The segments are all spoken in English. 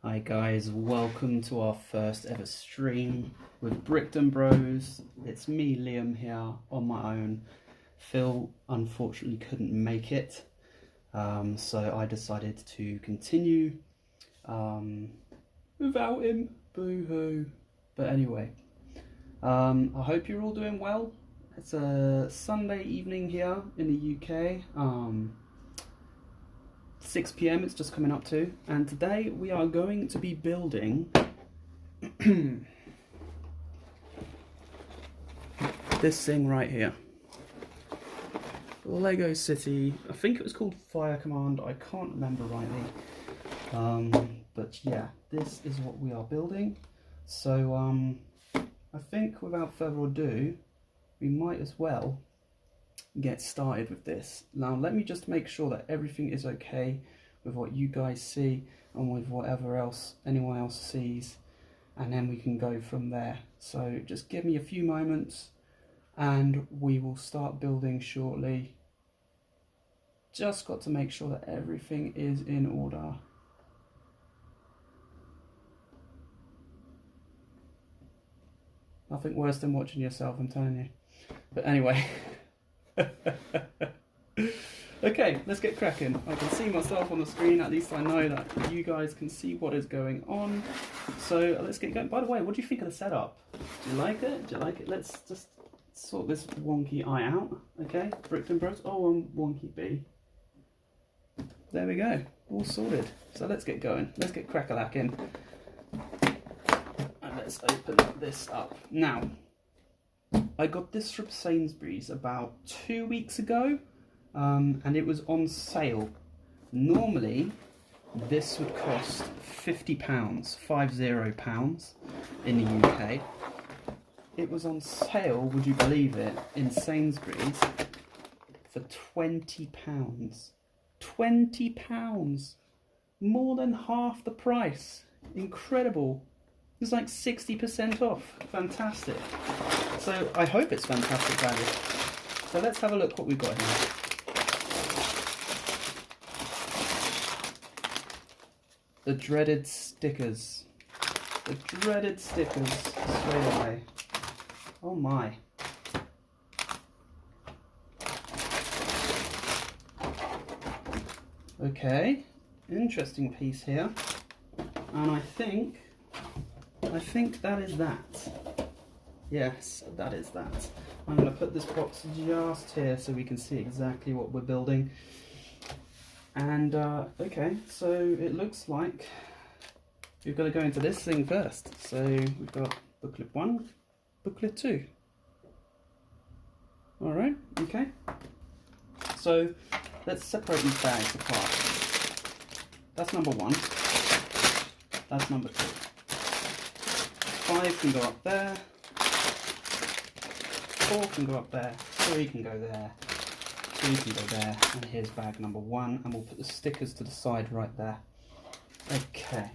Hi guys, welcome to our first ever stream with Bricktonbros. It's me, Liam, here on my own. Phil unfortunately couldn't make it, so I decided to continue without him. Boo-hoo. But anyway, I hope you're all doing well. It's a Sunday evening here in the UK. 6 PM it's just coming up to, and today we are going to be building this thing right here. Lego City. I think it was called Fire Command, I can't remember rightly. But yeah, this is what we are building. So I think without further ado, we might as well get started with this. Now let me just make sure that everything is okay with what you guys see and with whatever else anyone else sees, and then we can go from there. So just give me a few moments and we will start building shortly. Just got to make sure that everything is in order. Nothing worse than watching yourself, I'm telling you. But anyway. Okay, let's get cracking. I can see myself on the screen, at least I know that you guys can see what is going on. So let's get going. By the way, what do you think of the setup? Do you like it? Do you like it? Let's just sort this wonky eye out. Okay, Bricktonbros. Oh, and wonky B. There we go, all sorted. So let's get going. Let's get crack-a-lacking. And let's open this up. Now, I got this from Sainsbury's about 2 weeks ago, and it was on sale. Normally, this would cost £50, £50 in the UK. It was on sale, would you believe it, in Sainsbury's for £20. £20! More than half the price. Incredible. It's like 60% off. Fantastic. So I hope it's fantastic value. So let's have a look what we've got here. The dreaded stickers. The dreaded stickers straight away. Oh my. Okay, interesting piece here. And I think that is that. Yes, that is that. I'm going to put this box just here so we can see exactly what we're building. And okay, so it looks like we've got to go into this thing first. So we've got booklet 1, booklet 2. Alright, okay. So let's separate these bags apart. That's number 1. That's number 2. 5 can go up there. 4 can go up there. 3 can go there. 2 can go there. And here's bag number 1. And we'll put the stickers to the side right there. Okay.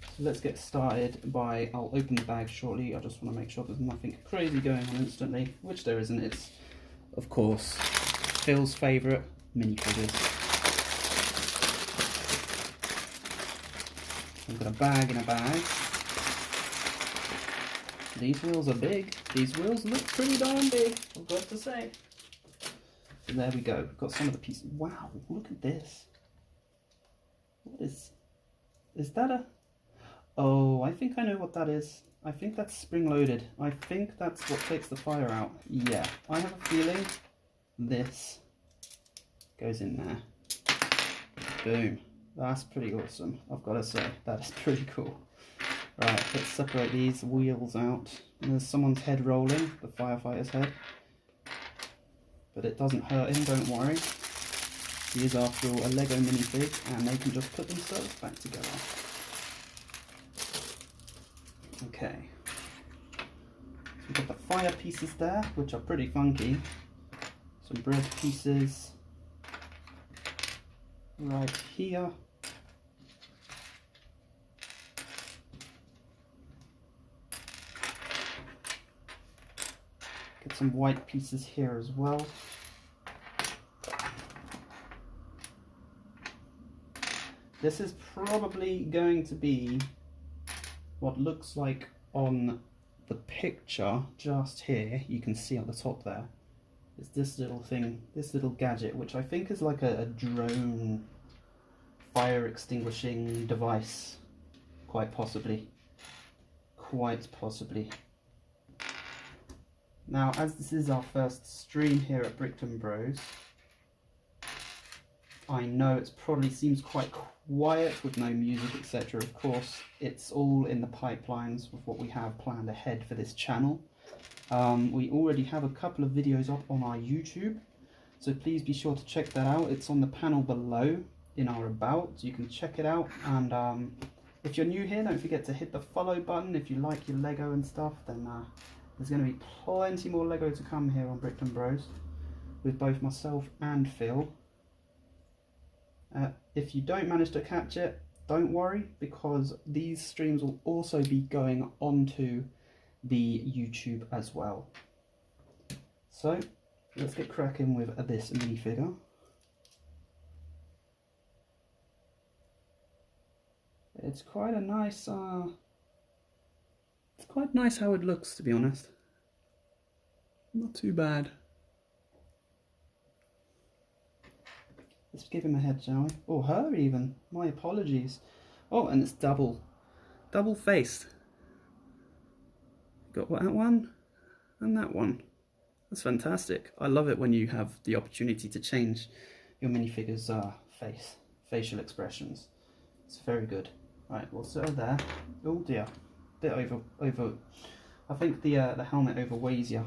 So let's get started by, I'll open the bag shortly. I just want to make sure there's nothing crazy going on instantly, which there isn't. It's, of course, Phil's favourite, minifigures. We've got a bag in a bag. These wheels are big. These wheels look pretty darn big, I've got to say. So there we go. We've got some of the pieces. Wow, look at this. What is that a... Oh, I think I know what that is. I think that's spring-loaded. I think that's what takes the fire out. Yeah, I have a feeling this goes in there. Boom. That's pretty awesome, I've got to say. That is pretty cool. Right, let's separate these wheels out. And there's someone's head rolling, the firefighter's head. But it doesn't hurt him, don't worry. He is, after all, a Lego minifig, and they can just put themselves back together. Okay. So we've got the fire pieces there, which are pretty funky. Some bread pieces right here. Get some white pieces here as well. This is probably going to be what looks like on the picture just here. You can see at the top there. It's this little thing, this little gadget, which I think is like a drone fire extinguishing device. Quite possibly. Quite possibly. Now, as this is our first stream here at Bricktonbros, I know it probably seems quite quiet with no music, etc. Of course, it's all in the pipelines with what we have planned ahead for this channel. We already have a couple of videos up on our YouTube, so please be sure to check that out. It's on the panel below in our about. You can check it out, and if you're new here, don't forget to hit the follow button. If you like your Lego and stuff, then there's going to be plenty more Lego to come here on Bricktonbros with both myself and Phil. If you don't manage to catch it, don't worry, because these streams will also be going onto the YouTube as well. So let's get cracking with this minifigure. It's quite a nice, it's quite nice how it looks, to be honest. Not too bad. Let's give him a head, shall we? Or her even. My apologies. Oh, and it's double faced. Got that one and that one. That's fantastic. I love it when you have the opportunity to change your minifigure's facial expressions. It's very good. Right, we'll set her there. Oh dear, bit over. I think the helmet overweighs you,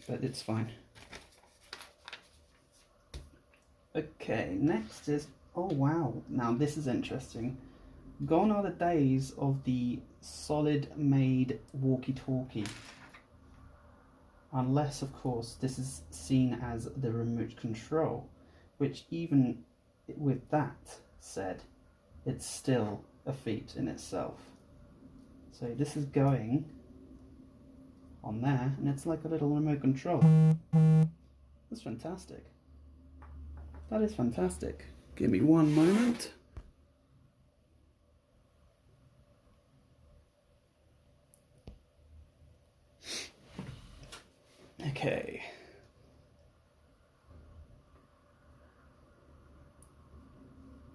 but it's fine. Okay, next is, oh wow, now this is interesting. Gone are the days of the solid made walkie-talkie. Unless, of course, this is seen as the remote control, which even with that said, it's still a feat in itself. So this is going on there, and it's like a little remote control. That's fantastic. That is fantastic. Give me one moment. Okay.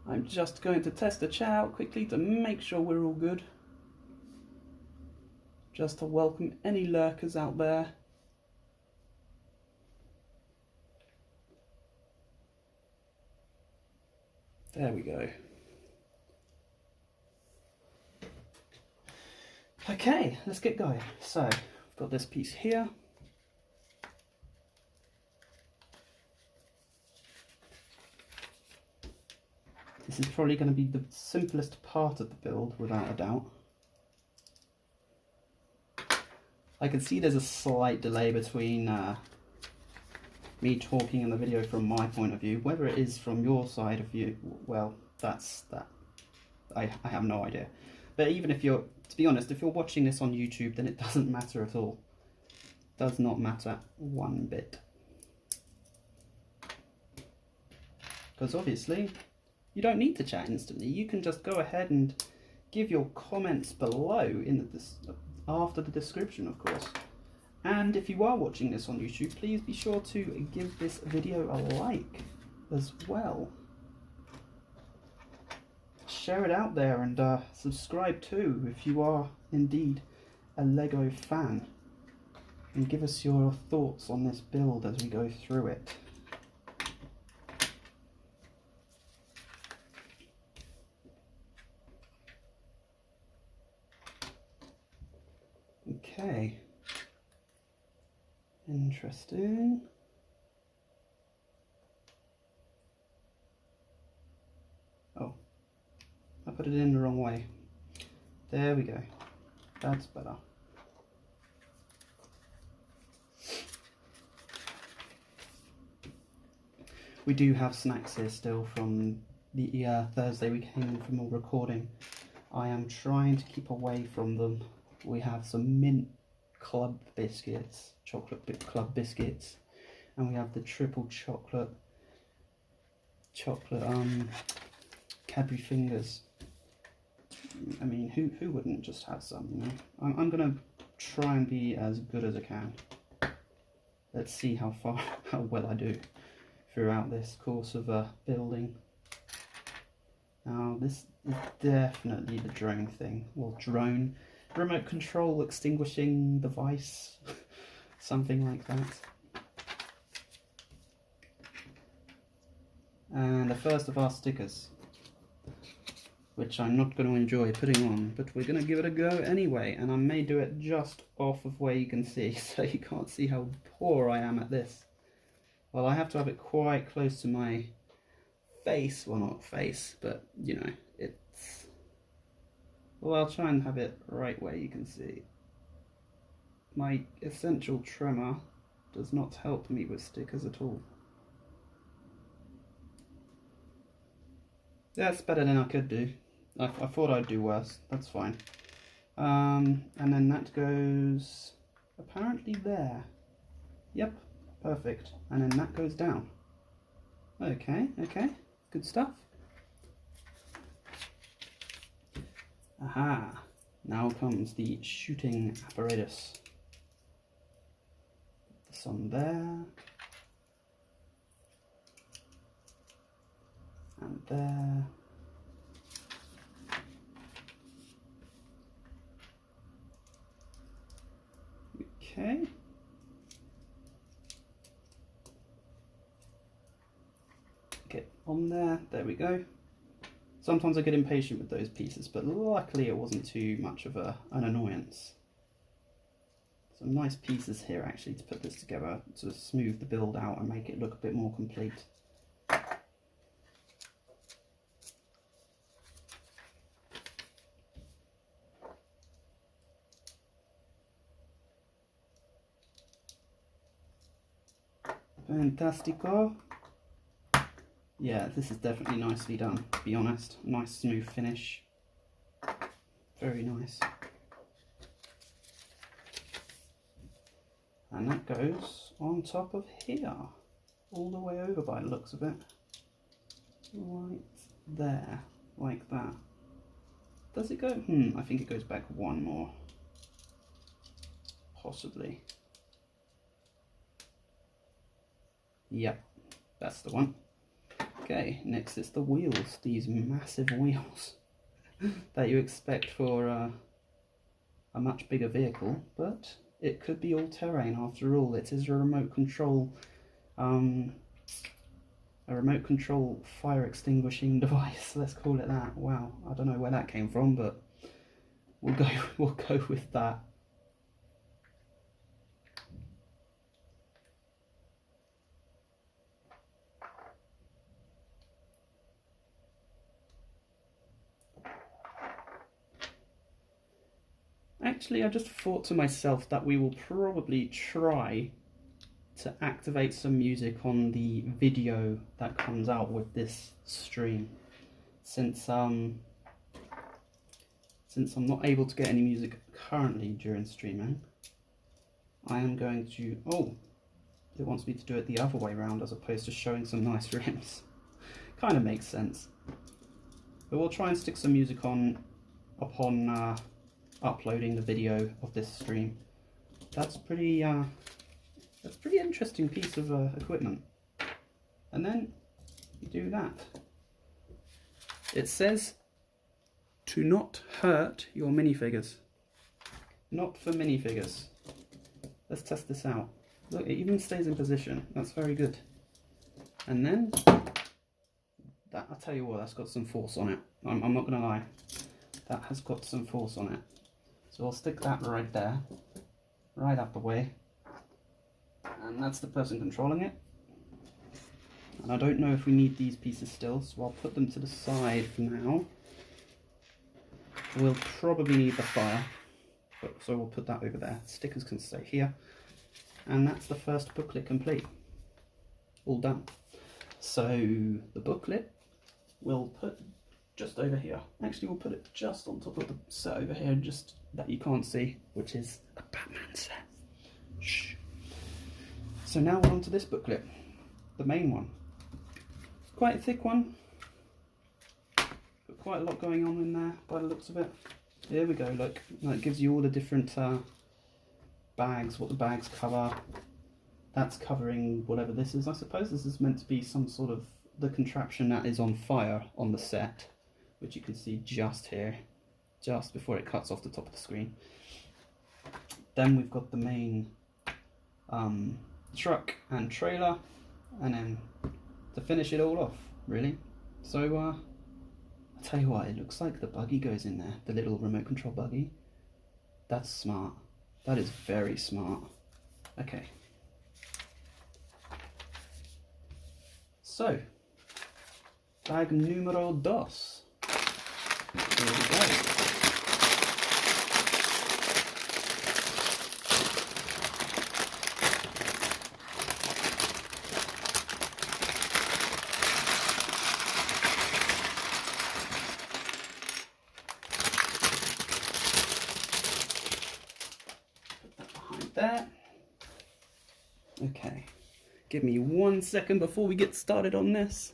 I'm just going to test the chat out quickly to make sure we're all good. Just to welcome any lurkers out there. There we go. Okay, let's get going. So, I've got this piece here. This is probably going to be the simplest part of the build, without a doubt. I can see there's a slight delay between me talking in the video from my point of view. Whether it is from your side of view, well, that's that. I have no idea. But even if you're, to be honest, if you're watching this on YouTube, then it doesn't matter at all. Does not matter one bit. Because obviously, you don't need to chat instantly. You can just go ahead and give your comments below in the after the description, of course. And if you are watching this on YouTube, please be sure to give this video a like as well. Share it out there, and subscribe too if you are indeed a Lego fan. And give us your thoughts on this build as we go through it. Okay. Interesting. Oh, I put it in the wrong way. There we go. That's better. We do have snacks here still from the Thursday we came in from all recording. I am trying to keep away from them. We have some mint club biscuits, chocolate club biscuits, and we have the triple chocolate Cadbury fingers. I mean, who wouldn't just have some, you know? I'm gonna try and be as good as I can. Let's see how well I do throughout this course of building. Now this is definitely the drone thing, or drone, remote control extinguishing device, something like that. And the first of our stickers, which I'm not going to enjoy putting on, but we're going to give it a go anyway, and I may do it just off of where you can see, so you can't see how poor I am at this. Well, I have to have it quite close to my face, well not face, but you know, it's, well, I'll try and have it right where you can see. My essential tremor does not help me with stickers at all. That's better than I could do. I thought I'd do worse, that's fine. And then that goes apparently there. Yep, perfect. And then that goes down. Okay, good stuff. Aha, now comes the shooting apparatus. Put this on there. And there. Okay. Get on there we go. Sometimes I get impatient with those pieces, but luckily it wasn't too much of an annoyance. Some nice pieces here actually to put this together to smooth the build out and make it look a bit more complete. Fantastico. Yeah, this is definitely nicely done, to be honest. Nice smooth finish. Very nice. And that goes on top of here. All the way over by the looks of it. Right there, like that. Does it go? I think it goes back one more. Possibly. Yep, that's the one. Okay, next it's the wheels, these massive wheels that you expect for a much bigger vehicle, but it could be all terrain after all. It is a remote control fire extinguishing device, let's call it that. Wow, I don't know where that came from, but we'll go with that. Actually, I just thought to myself that we will probably try to activate some music on the video that comes out with this stream. Since I'm not able to get any music currently during streaming, I am going to... Oh, it wants me to do it the other way around as opposed to showing some nice rims. Kind of makes sense. But we'll try and stick some music on upon uploading the video of this stream. That's pretty interesting piece of equipment. And then you do that. It says to not hurt your minifigures. Not for minifigures. Let's test this out. Look, it even stays in position. That's very good. And then that, I'll tell you what, that's got some force on it. I'm not gonna lie. That has got some force on it. So I'll stick that right there, right up the way, and that's the person controlling it. And I don't know if we need these pieces still, so I'll put them to the side for now. We'll probably need the fire, so we'll put that over there. Stickers can stay here, and that's the first booklet complete. All done. So the booklet we'll put just over here. Actually, we'll put it just on top of the set over here, just that you can't see, which is a Batman set. Shh. So now we're on to this booklet, the main one. It's quite a thick one. quite a lot going on in there by the looks of it. Here we go, look. It gives you all the different bags, what the bags cover. That's covering whatever this is. I suppose this is meant to be some sort of the contraption that is on fire on the set, which you can see just here, just before it cuts off the top of the screen. Then we've got the main truck and trailer, and then to finish it all off, really. So I'll tell you what, it looks like the buggy goes in there, the little remote control buggy. That's smart. That is very smart. Okay. So, bag numero dos. Here we go. There. Okay, give me 1 second before we get started on this.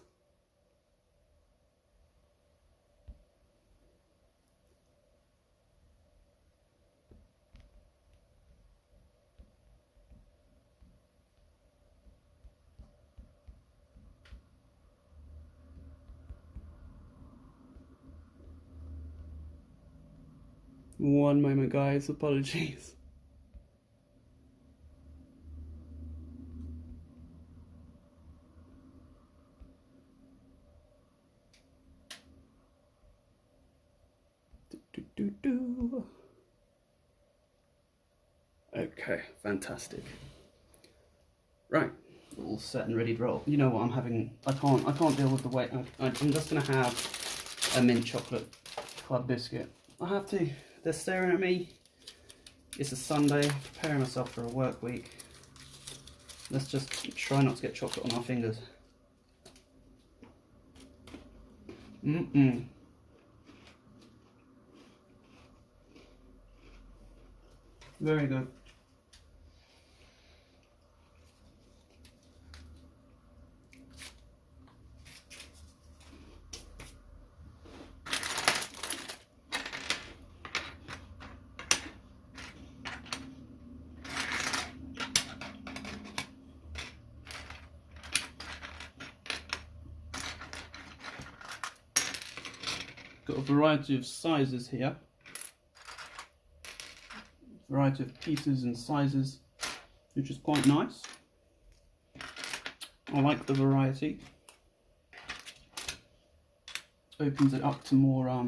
One moment, guys, apologies. Okay, fantastic. Right, all set and ready to roll. You know what, I can't deal with the weight. I'm just gonna have a mint chocolate club biscuit. I have to. They're staring at me. It's a Sunday, preparing myself for a work week. Let's just try not to get chocolate on our fingers. Very good. Got a variety of sizes here. Variety of pieces and sizes, which is quite nice. I like the variety. Opens it up to more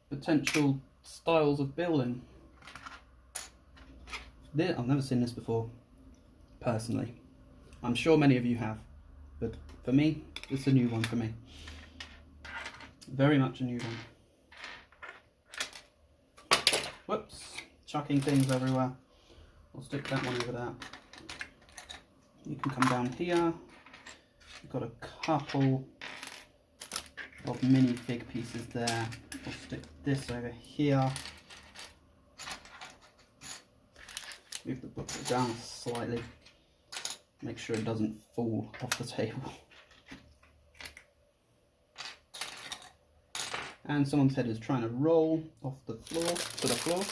potential styles of building. I've never seen this before, personally. I'm sure many of you have, but for me, it's a new one for me. Very much a new one. Whoops, chucking things everywhere. I'll stick that one over there. You can come down here. We've got a couple of minifig pieces there. I'll stick this over here. Move the book down slightly. Make sure it doesn't fall off the table. And someone's head is trying to roll off the floor to the floor.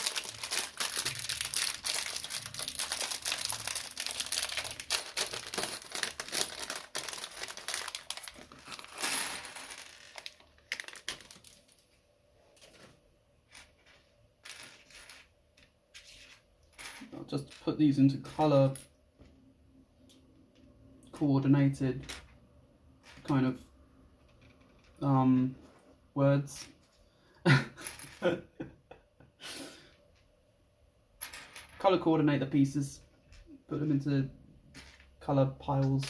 I'll just put these into color coordinated kind of words. Color coordinate the pieces, put them into color piles.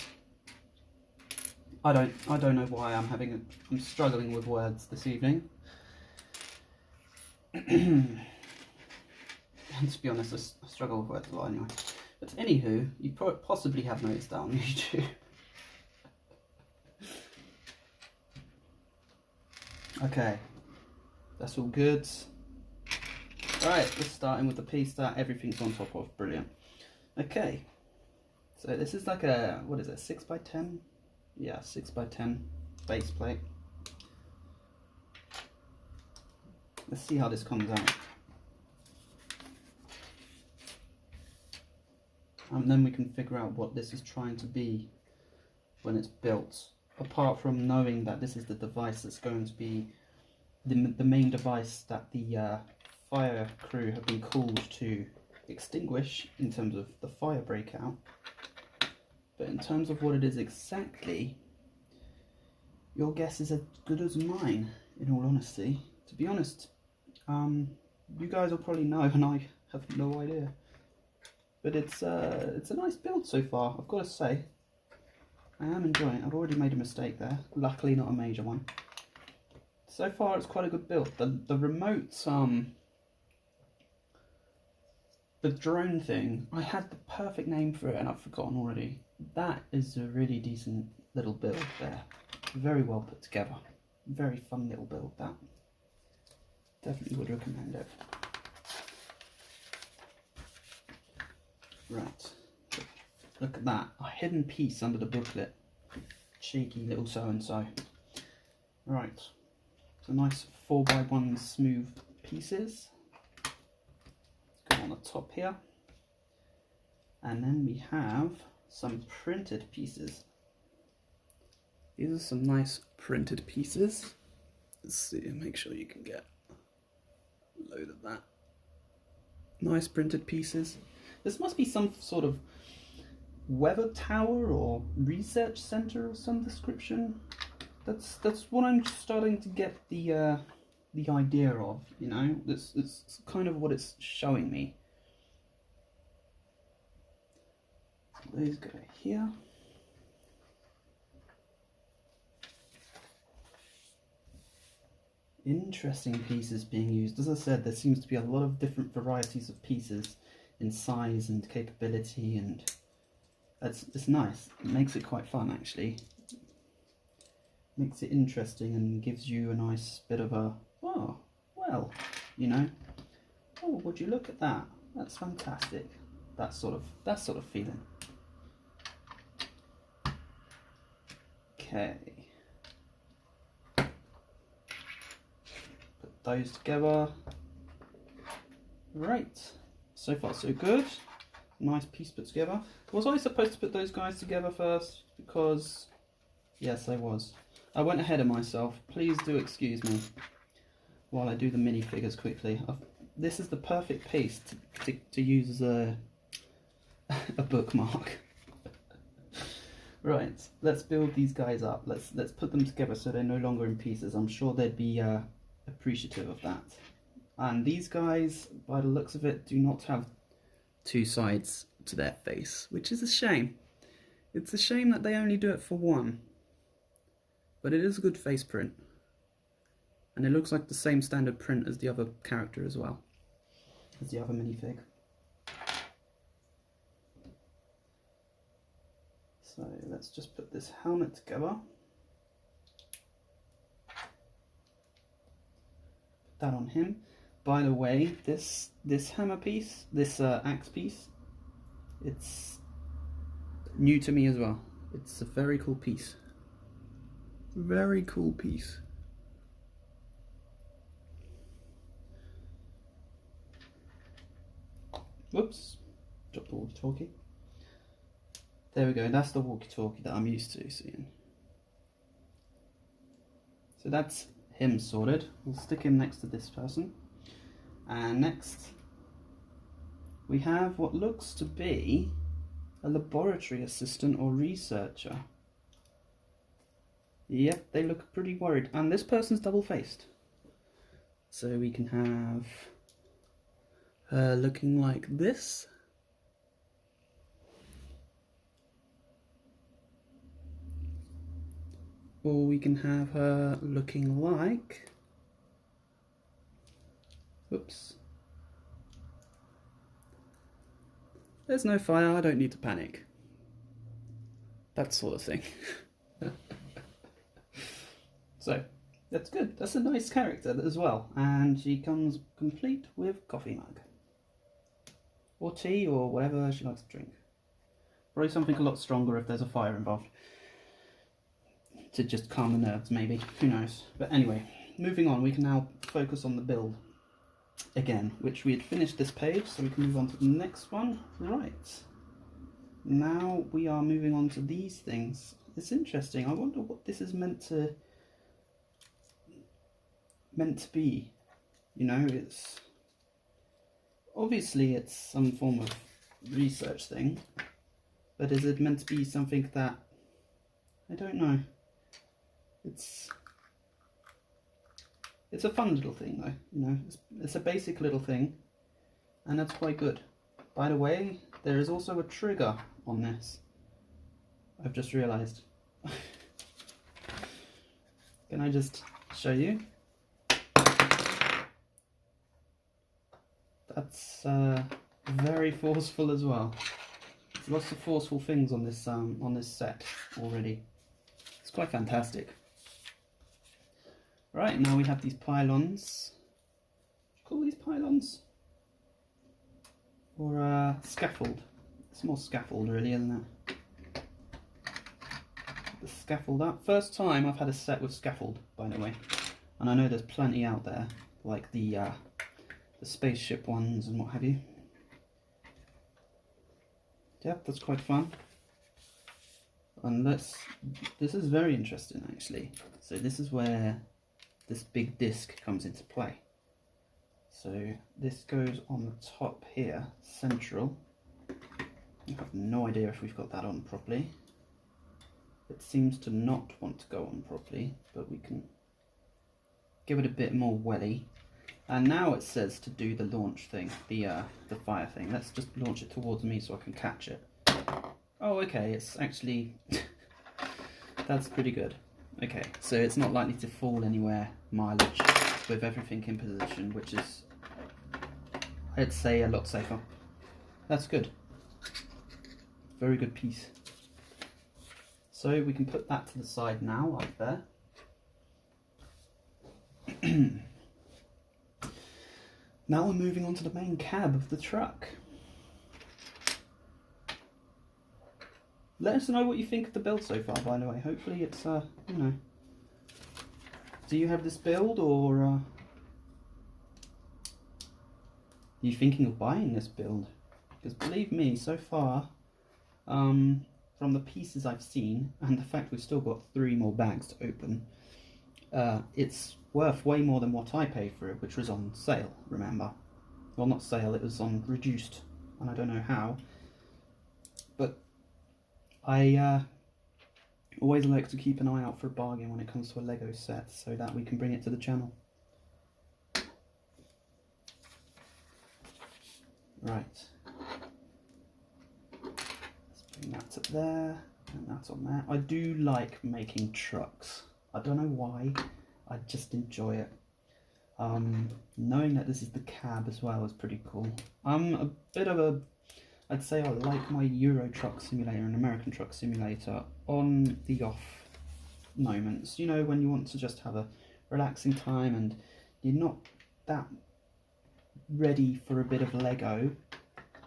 I don't know why I'm struggling with words this evening. And to be honest, I struggle with words a lot anyway. But anywho, you possibly have noticed that on YouTube. Okay, that's all good. Right, let's start in with the piece that everything's on top of. Brilliant. Okay, so this is like a, what is it, 6 by 10 yeah, 6x10 base plate. Let's see how this comes out. And then we can figure out what this is trying to be when it's built. Apart from knowing that this is the device that's going to be the main device that the fire crew have been called to extinguish in terms of the fire breakout. But in terms of what it is exactly, your guess is as good as mine, in all honesty. To be honest, you guys will probably know and I have no idea. But it's a nice build so far, I've got to say. I am enjoying it. I've already made a mistake there, luckily not a major one. So far it's quite a good build. The remote, the drone thing, I had the perfect name for it and I've forgotten already. That is a really decent little build there. Very well put together. Very fun little build, that. Definitely would recommend it. Right, look at that, a hidden piece under the booklet. Cheeky little so-and-so. Right, so nice 4x1 smooth pieces. Go on the top here. And then we have some printed pieces. These are some nice printed pieces. Let's see, make sure you can get a load of that. Nice printed pieces. This must be some sort of weather tower or research center of some description. That's what I'm starting to get the idea of, you know. It's kind of what it's showing me. So those go here. Interesting pieces being used. As I said, there seems to be a lot of different varieties of pieces in size and capability, and it's nice. It makes it quite fun, actually. Makes it interesting and gives you a nice bit of a, oh, well, you know, oh, would you look at that? That's fantastic. That sort of feeling. Okay. Put those together. Right. So far so good. Nice piece put together. Was I supposed to put those guys together first? Because, yes, I was. I went ahead of myself. Please do excuse me while I do the minifigures quickly. This is the perfect piece to use as a bookmark. Right, let's build these guys up. Let's put them together so they're no longer in pieces. I'm sure they'd be appreciative of that. And these guys, by the looks of it, do not have two sides to their face, which is a shame. It's a shame that they only do it for one. But it is a good face print. And it looks like the same standard print as the other character as well, as the other minifig. So let's just put this helmet together. Put that on him. By the way, this hammer piece, this axe piece, it's new to me as well. It's a very cool piece. Very cool piece. Whoops, dropped the walkie-talkie. There we go, that's the walkie-talkie that I'm used to seeing. So that's him sorted. We'll stick him next to this person. And next, we have what looks to be a laboratory assistant or researcher. Yep, they look pretty worried. And this person's double-faced. So we can have her looking like this. Or we can have her looking like... Oops. There's no fire, I don't need to panic. That sort of thing. So, that's good. That's a nice character as well. And she comes complete with coffee mug. Or tea, or whatever she likes to drink. Probably something a lot stronger if there's a fire involved. to just calm the nerves, maybe. Who knows? But anyway, moving on, we can now focus on the build again, which we had finished this page, so we can move on to the next one. Right. Now we are moving on to these things. It's interesting. I wonder what this is meant to be. You know, it's obviously it's some form of research thing, but is it meant to be something that, I don't know. It's a fun little thing though, you know. It's a basic little thing, and that's quite good. By the way, there is also a trigger on this. I've just realised. Can I just show you? That's very forceful as well. There's lots of forceful things on this set already. It's quite fantastic. Right, now we have these pylons. Call these pylons? Or scaffold. It's more scaffold really, isn't it? The scaffold up. First time I've had a set with scaffold, by the way. And I know there's plenty out there, like the spaceship ones and what have you. Yep, that's quite fun. And this is very interesting actually. So this is where this big disc comes into play. So this goes on the top here, central. I have no idea if we've got that on properly. It seems to not want to go on properly, but we can give it a bit more welly. And now it says to do the launch thing, the fire thing. Let's just launch it towards me so I can catch it. Oh, okay, it's actually, that's pretty good. Okay, so it's not likely to fall anywhere mileage with everything in position, which is, I'd say, a lot safer. That's good. Very good piece. So we can put that to the side now, up there. Now we're moving on to the main cab of the truck. Let us know what you think of the build so far, by the way. Hopefully it's, you know. Do you have this build, or are you thinking of buying this build? Because believe me, so far, from the pieces I've seen, and the fact we've still got 3 more bags to open, it's worth way more than what I paid for it, which was on sale, remember? Well, not sale, it was on reduced, and I don't know how. But I always like to keep an eye out for a bargain when it comes to a Lego set, so that we can bring it to the channel. Right. Let's bring that to there, and that's on there. I do like making trucks. I don't know why, I just enjoy it. Knowing that this is the cab as well is pretty cool. I'm a bit of a, I'd say I like my Euro Truck Simulator and American Truck Simulator on the off moments. You know, when you want to just have a relaxing time and you're not that ready for a bit of Lego,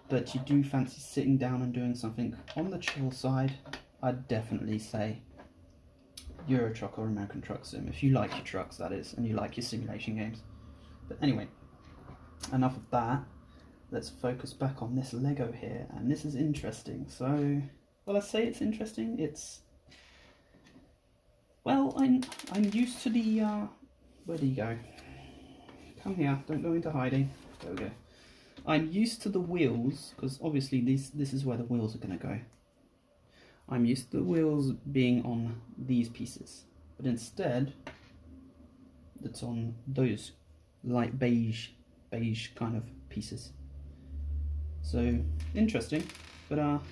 but you do fancy sitting down and doing something on the chill side, I'd definitely say Euro Truck or American Truck Sim, if you like your trucks, that is, and you like your simulation games. But anyway, enough of that. Let's focus back on this Lego here, and this is interesting. So, well, I say it's interesting. It's, well, I'm used to the where do you go? Come here, don't go into hiding. There we go. I'm used to the wheels, because obviously this is where the wheels are going to go. I'm used to the wheels being on these pieces, but instead it's on those light beige kind of pieces. So interesting, but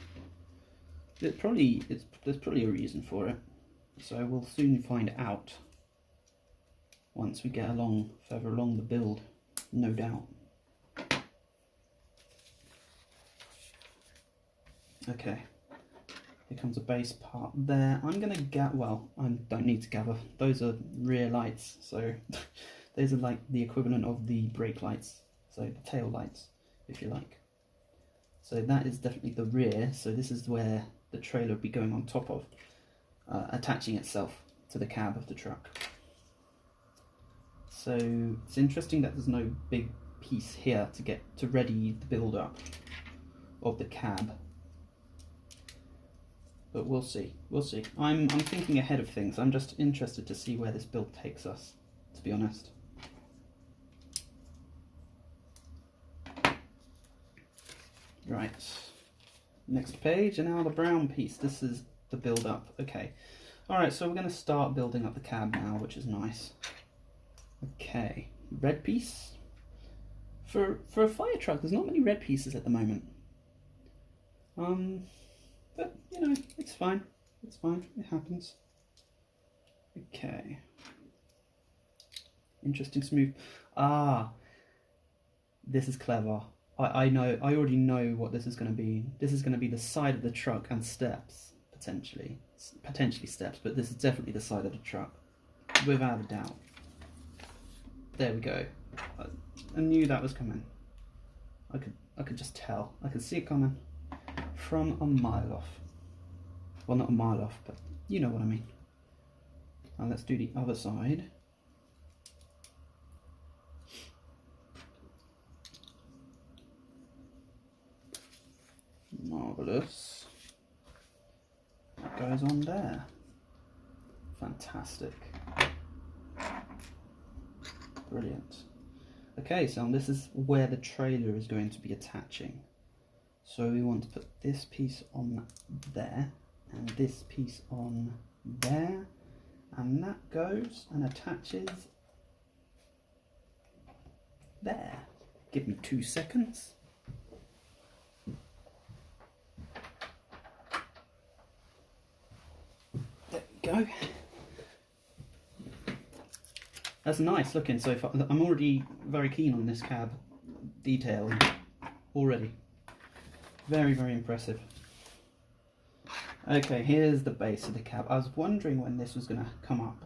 there's probably a reason for it. So we'll soon find out once we get further along the build, no doubt. Okay. Here comes a base part there. I'm going to well, I don't need to gather. Those are rear lights, so those are like the equivalent of the brake lights, so the tail lights, if you like. So that is definitely the rear, so this is where the trailer would be going on top of, attaching itself to the cab of the truck. So it's interesting that there's no big piece here to get to ready the build up of the cab. But we'll see, we'll see. I'm thinking ahead of things. I'm just interested to see where this build takes us, to be honest. Right, next page, and now the brown piece. This is the build up. Okay, all right, so we're going to start building up the cab now, which is nice. Okay, red piece. For a fire truck, there's not many red pieces at the moment. But you know, it's fine. It's fine. It happens. Okay. Interesting smooth. Ah, this is clever. I know. I already know what this is going to be. This is going to be the side of the truck and steps, potentially steps. But this is definitely the side of the truck, without a doubt. There we go. I knew that was coming. I could just tell. I could see it coming from a mile off. Well, not a mile off, but you know what I mean. Now let's do the other side. Marvellous. What goes on there? Fantastic. Brilliant. Okay, so this is where the trailer is going to be attaching. So we want to put this piece on there, and this piece on there, and that goes and attaches there. Give me 2 seconds. There we go. That's nice looking so far. I'm already very keen on this cab detail already. Very, very impressive. Okay, here's the base of the cab. I was wondering when this was going to come up.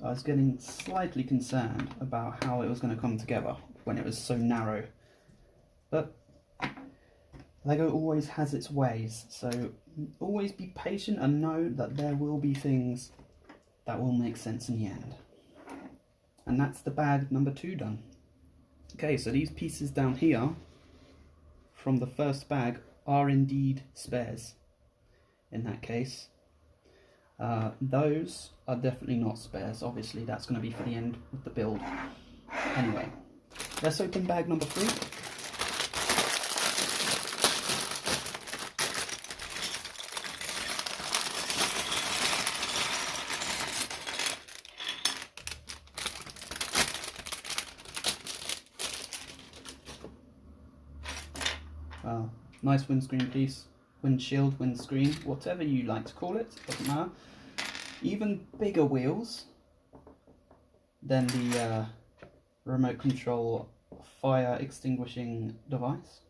I was getting slightly concerned about how it was going to come together when it was so narrow. But Lego always has its ways, so always be patient and know that there will be things that will make sense in the end. And that's the bag number 2 done. Okay, so these pieces down here from the first bag are indeed spares. In that case, those are definitely not spares. Obviously, that's going to be for the end of the build. Anyway, let's open bag number 3. Nice windscreen piece, windshield, windscreen, whatever you like to call it, doesn't matter. Even bigger wheels than the remote control fire extinguishing device.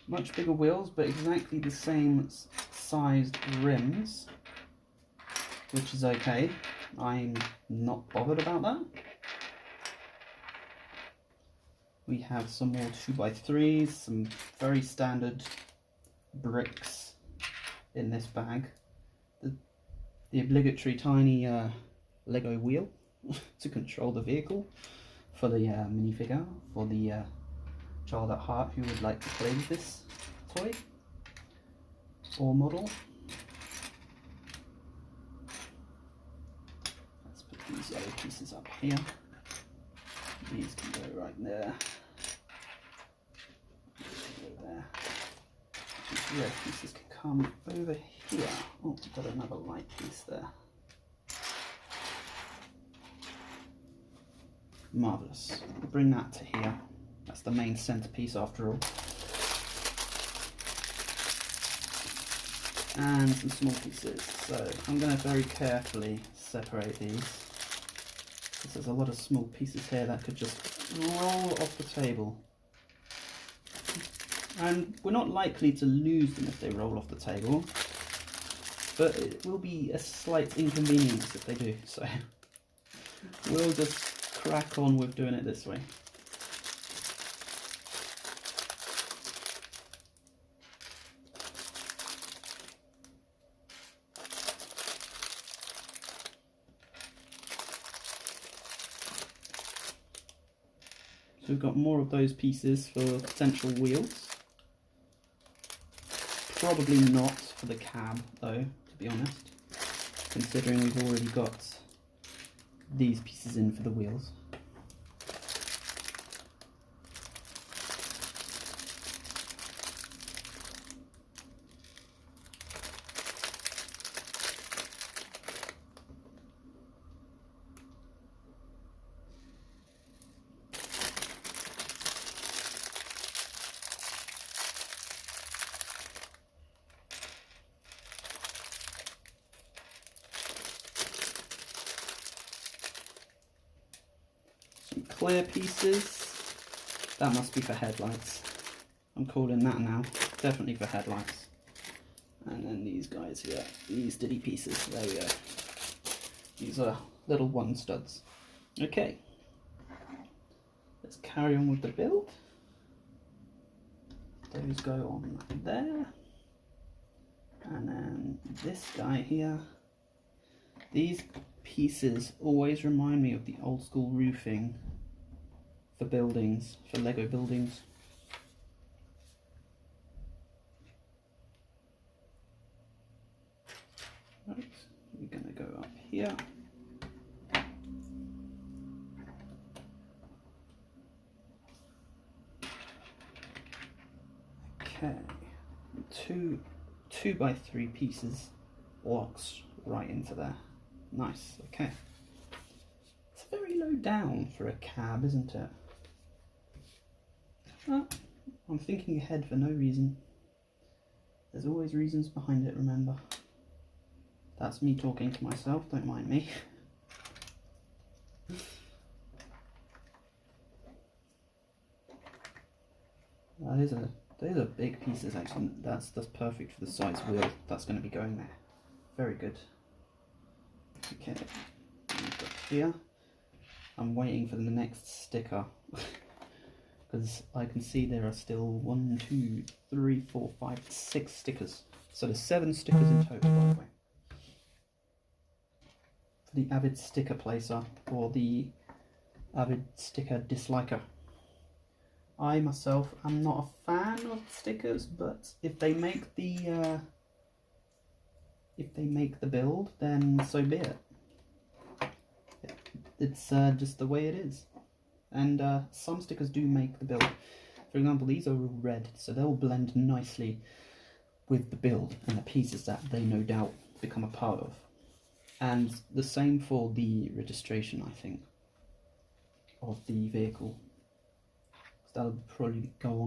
Much bigger wheels, but exactly the same sized rims, which is okay. I'm not bothered about that. We have some more 2x3s, some very standard bricks in this bag. The obligatory tiny Lego wheel to control the vehicle for the minifigure, for the child at heart who would like to play with this toy or model. Let's put these yellow pieces up here. These can go right there. These can go there. These red pieces can come over here. Oh, we've got another light piece there. Marvellous. We'll bring that to here. That's the main centerpiece after all. And some small pieces. So I'm going to very carefully separate these. There's a lot of small pieces here that could just roll off the table. And we're not likely to lose them if they roll off the table, but it will be a slight inconvenience if they do, so we'll just crack on with doing it this way. we've got more of those pieces for potential wheels. Probably not for the cab though, to be honest, considering we've already got these pieces in for the wheels. Clear pieces, that must be for headlights. I'm calling that now, definitely for headlights. And then these guys here, these diddy pieces, there we go. These are little one studs. Okay, let's carry on with the build. Those go on there. And then this guy here. These pieces always remind me of the old school roofing for buildings, for Lego buildings. Right, we're going to go up here. Okay, two by 3 pieces locks right into there. Nice, okay. It's very low down for a cab, isn't it? Well, I'm thinking ahead for no reason. There's always reasons behind it, remember. That's me talking to myself, don't mind me. Those are big pieces actually. That's perfect for the size wheel that's going to be going there. Very good. Okay, here I'm waiting for the next sticker because I can see there are still 1, 2, 3, 4, 5, 6 stickers. So there's 7 stickers in total, by the way. For the avid sticker placer or the avid sticker disliker. I myself am not a fan of stickers, but if they make the build, then so be it. It's just the way it is. And some stickers do make the build. For example, these are all red, so they'll blend nicely with the build and the pieces that they no doubt become a part of. And the same for the registration, I think, of the vehicle. That'll probably go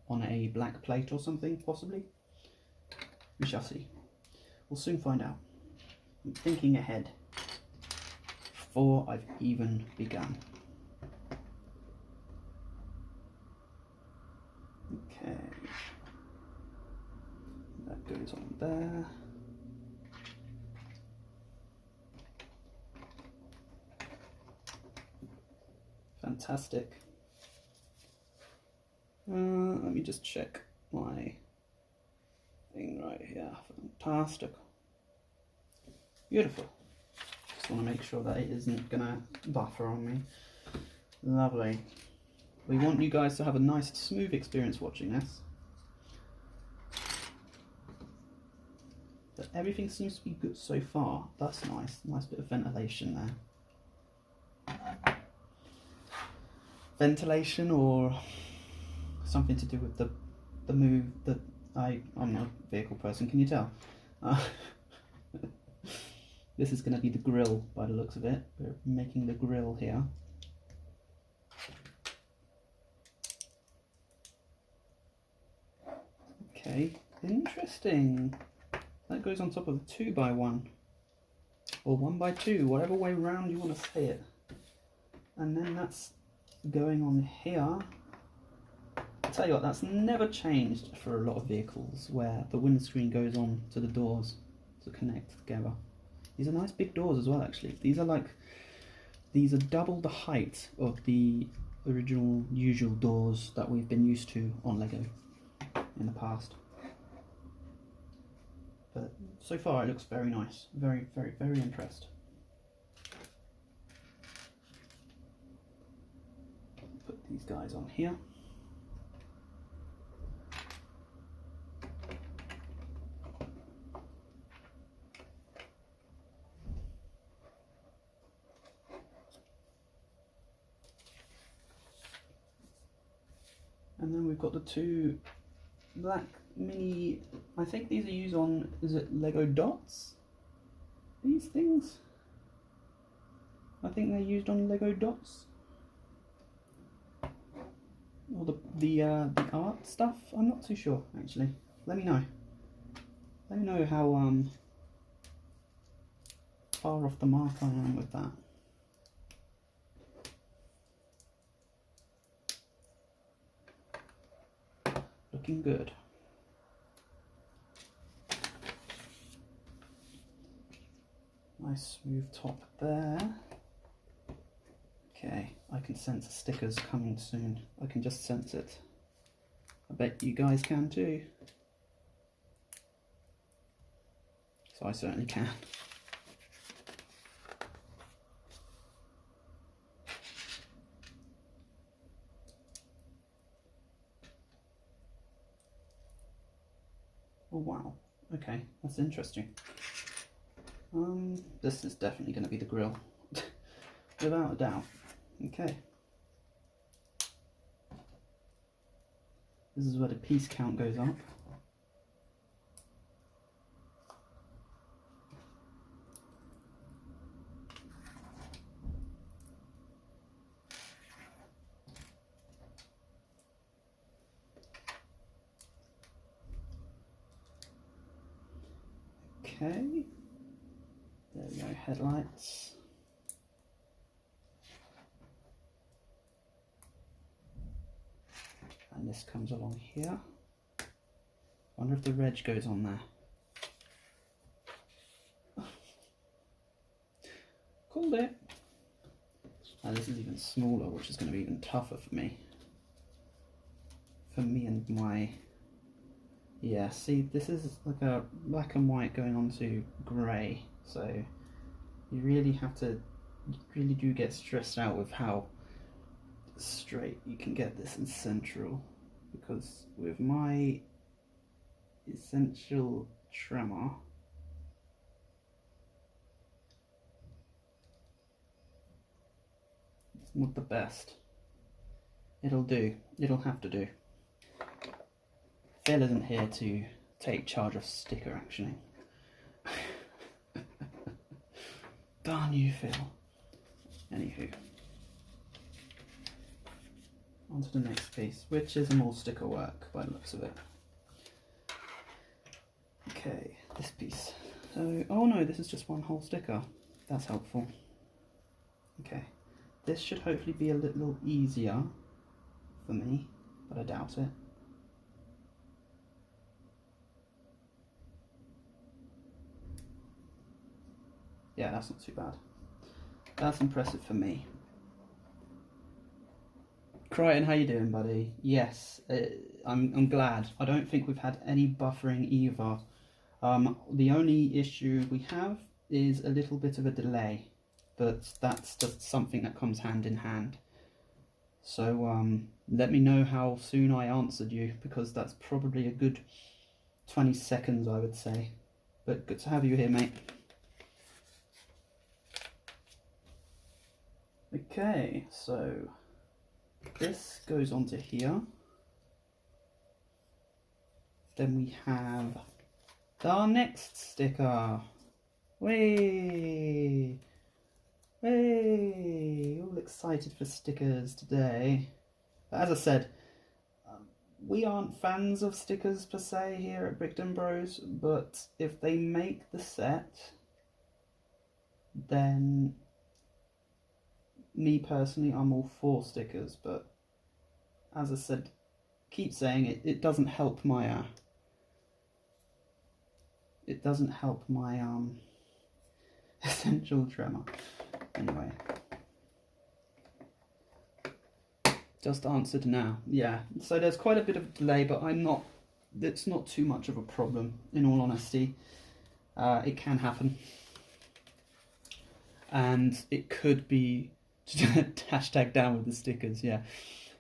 on a black plate or something, possibly. We shall see. We'll soon find out. I'm thinking ahead before I've even begun. Okay. That goes on there. Fantastic. Let me just check my thing right here. Fantastic. Beautiful. Just want to make sure that it isn't going to buffer on me. Lovely. We want you guys to have a nice smooth experience watching this. But everything seems to be good so far. That's nice. Nice bit of ventilation there. Ventilation or something to do with the move that I'm not a vehicle person, can you tell? This is going to be the grill by the looks of it. We're making the grill here. Okay, interesting. That goes on top of a 2x1 or 1x2, whatever way round you want to say it. And then that's going on here. I'll tell you what, that's never changed for a lot of vehicles where the windscreen goes on to the doors to connect together. These are nice big doors as well, actually. These are double the height of the original usual doors that we've been used to on Lego in the past. But so far it looks very nice. Very, very, very impressed. Put these guys on here. And then we've got the two black mini, I think these are used on, is it Lego dots? These things? I think they're used on Lego dots. Or the art stuff? I'm not too sure actually. Let me know. Let me know how far off the mark I am with that. Looking good. Nice smooth top there. Okay, I can sense the stickers coming soon. I can just sense it. I bet you guys can too. So I certainly can. Oh wow, okay, that's interesting. This is definitely going to be the grill, without a doubt. Okay. This is where the piece count goes up. Okay, there we go, headlights. And this comes along here. Wonder if the reg goes on there. Called it. And this is even smaller, which is going to be even tougher for me. For me and my... Yeah, see, this is like a black and white going on to grey, so you really have to, you really do get stressed out with how straight you can get this in central, because with my essential tremor, it's not the best. It'll do, it'll have to do. Phil isn't here to take charge of sticker actioning. Darn you, Phil. Anywho. On to the next piece, which is more sticker work by the looks of it. Okay, this piece. So, oh no, this is just one whole sticker. That's helpful. Okay, this should hopefully be a little easier for me, but I doubt it. Yeah, that's not too bad. That's impressive for me. Crichton, how you doing, buddy? Yes, I'm glad. I don't think we've had any buffering either. The only issue we have is a little bit of a delay, but that's just something that comes hand in hand. So let me know how soon I answered you, because that's probably a good 20 seconds, I would say. But good to have you here, mate. Okay, so this goes onto here. Then we have our next sticker. Way, way! All excited for stickers today. But as I said, we aren't fans of stickers per se here at Bricktonbros, but if they make the set, then me personally, I'm all for stickers, but as I said, keep saying it, it doesn't help my essential tremor. Anyway, just answered now. Yeah, so there's quite a bit of delay, but it's not too much of a problem, in all honesty. It can happen, and it could be hashtag down with the stickers, yeah.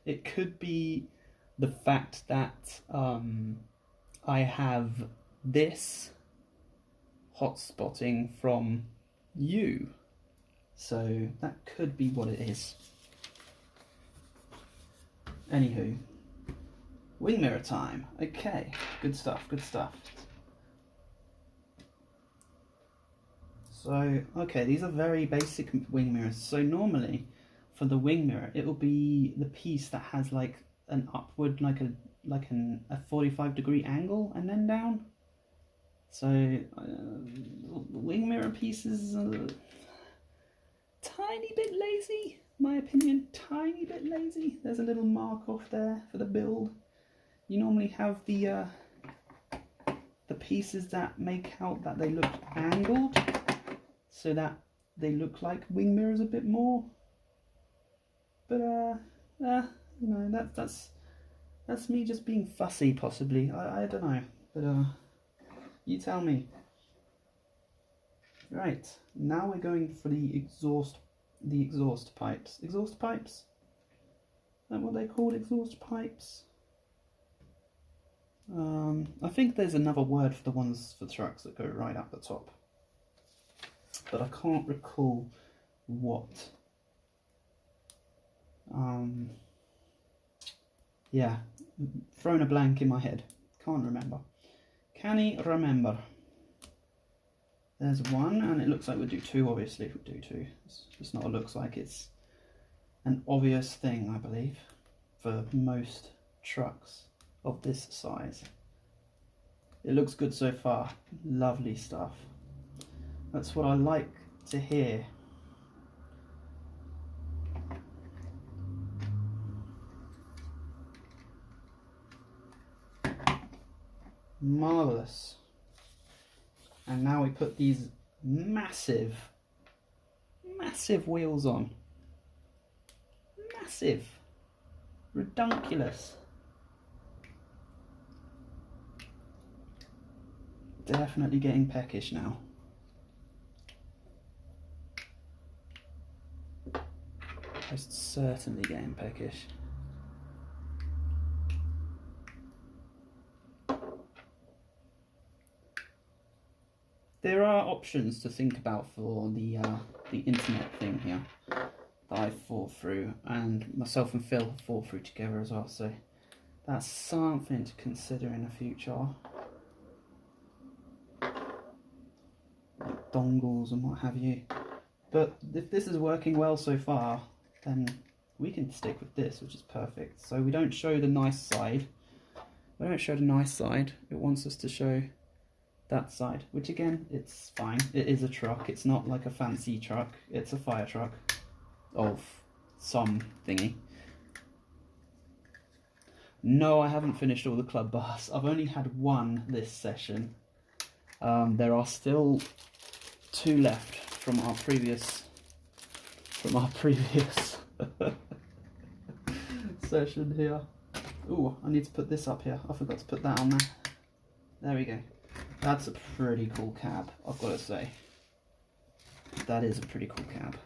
It could be the fact that I have this hot spotting from you. So that could be what it is. Anywho, wing mirror time. Okay, good stuff, good stuff. So, okay, these are very basic wing mirrors. So normally, for the wing mirror, it will be the piece that has like an upward, like a 45-degree angle, and then down. So, wing mirror pieces are a tiny bit lazy, in my opinion. Tiny bit lazy. There's a little mark off there for the build. You normally have the pieces that make out that they look angled, so that they look like wing mirrors a bit more. But you know, that's me just being fussy, possibly. I don't know, but you tell me. Right, now we're going for the exhaust pipes. Exhaust pipes? Is that what they're called? Exhaust pipes? I think there's another word for the ones for trucks that go right up the top, but I can't recall what. Yeah, thrown a blank in my head. Can't remember. Canny remember. There's one, and it looks like we'll do two, obviously, if we do two. It's not, it looks like it's an obvious thing, I believe, for most trucks of this size. It looks good so far. Lovely stuff. That's what I like to hear. Marvellous. And now we put these massive wheels on. Massive. Redunculous. Definitely getting peckish now. Most certainly getting peckish. There are options to think about for the internet thing here that I thought through, and myself and Phil thought through together as well, so that's something to consider in the future. Like dongles and what have you. But if this is working well so far, then we can stick with this, which is perfect. So we don't show the nice side. We don't show the nice side. It wants us to show that side, which again, it's fine. It is a truck. It's not like a fancy truck. It's a fire truck of some thingy. No, I haven't finished all the club bars. I've only had one this session. There are still two left from our previous session here. Ooh, I need to put this up here. I forgot to put that on there. There we go. That's a pretty cool cab, I've got to say. That is a pretty cool cab.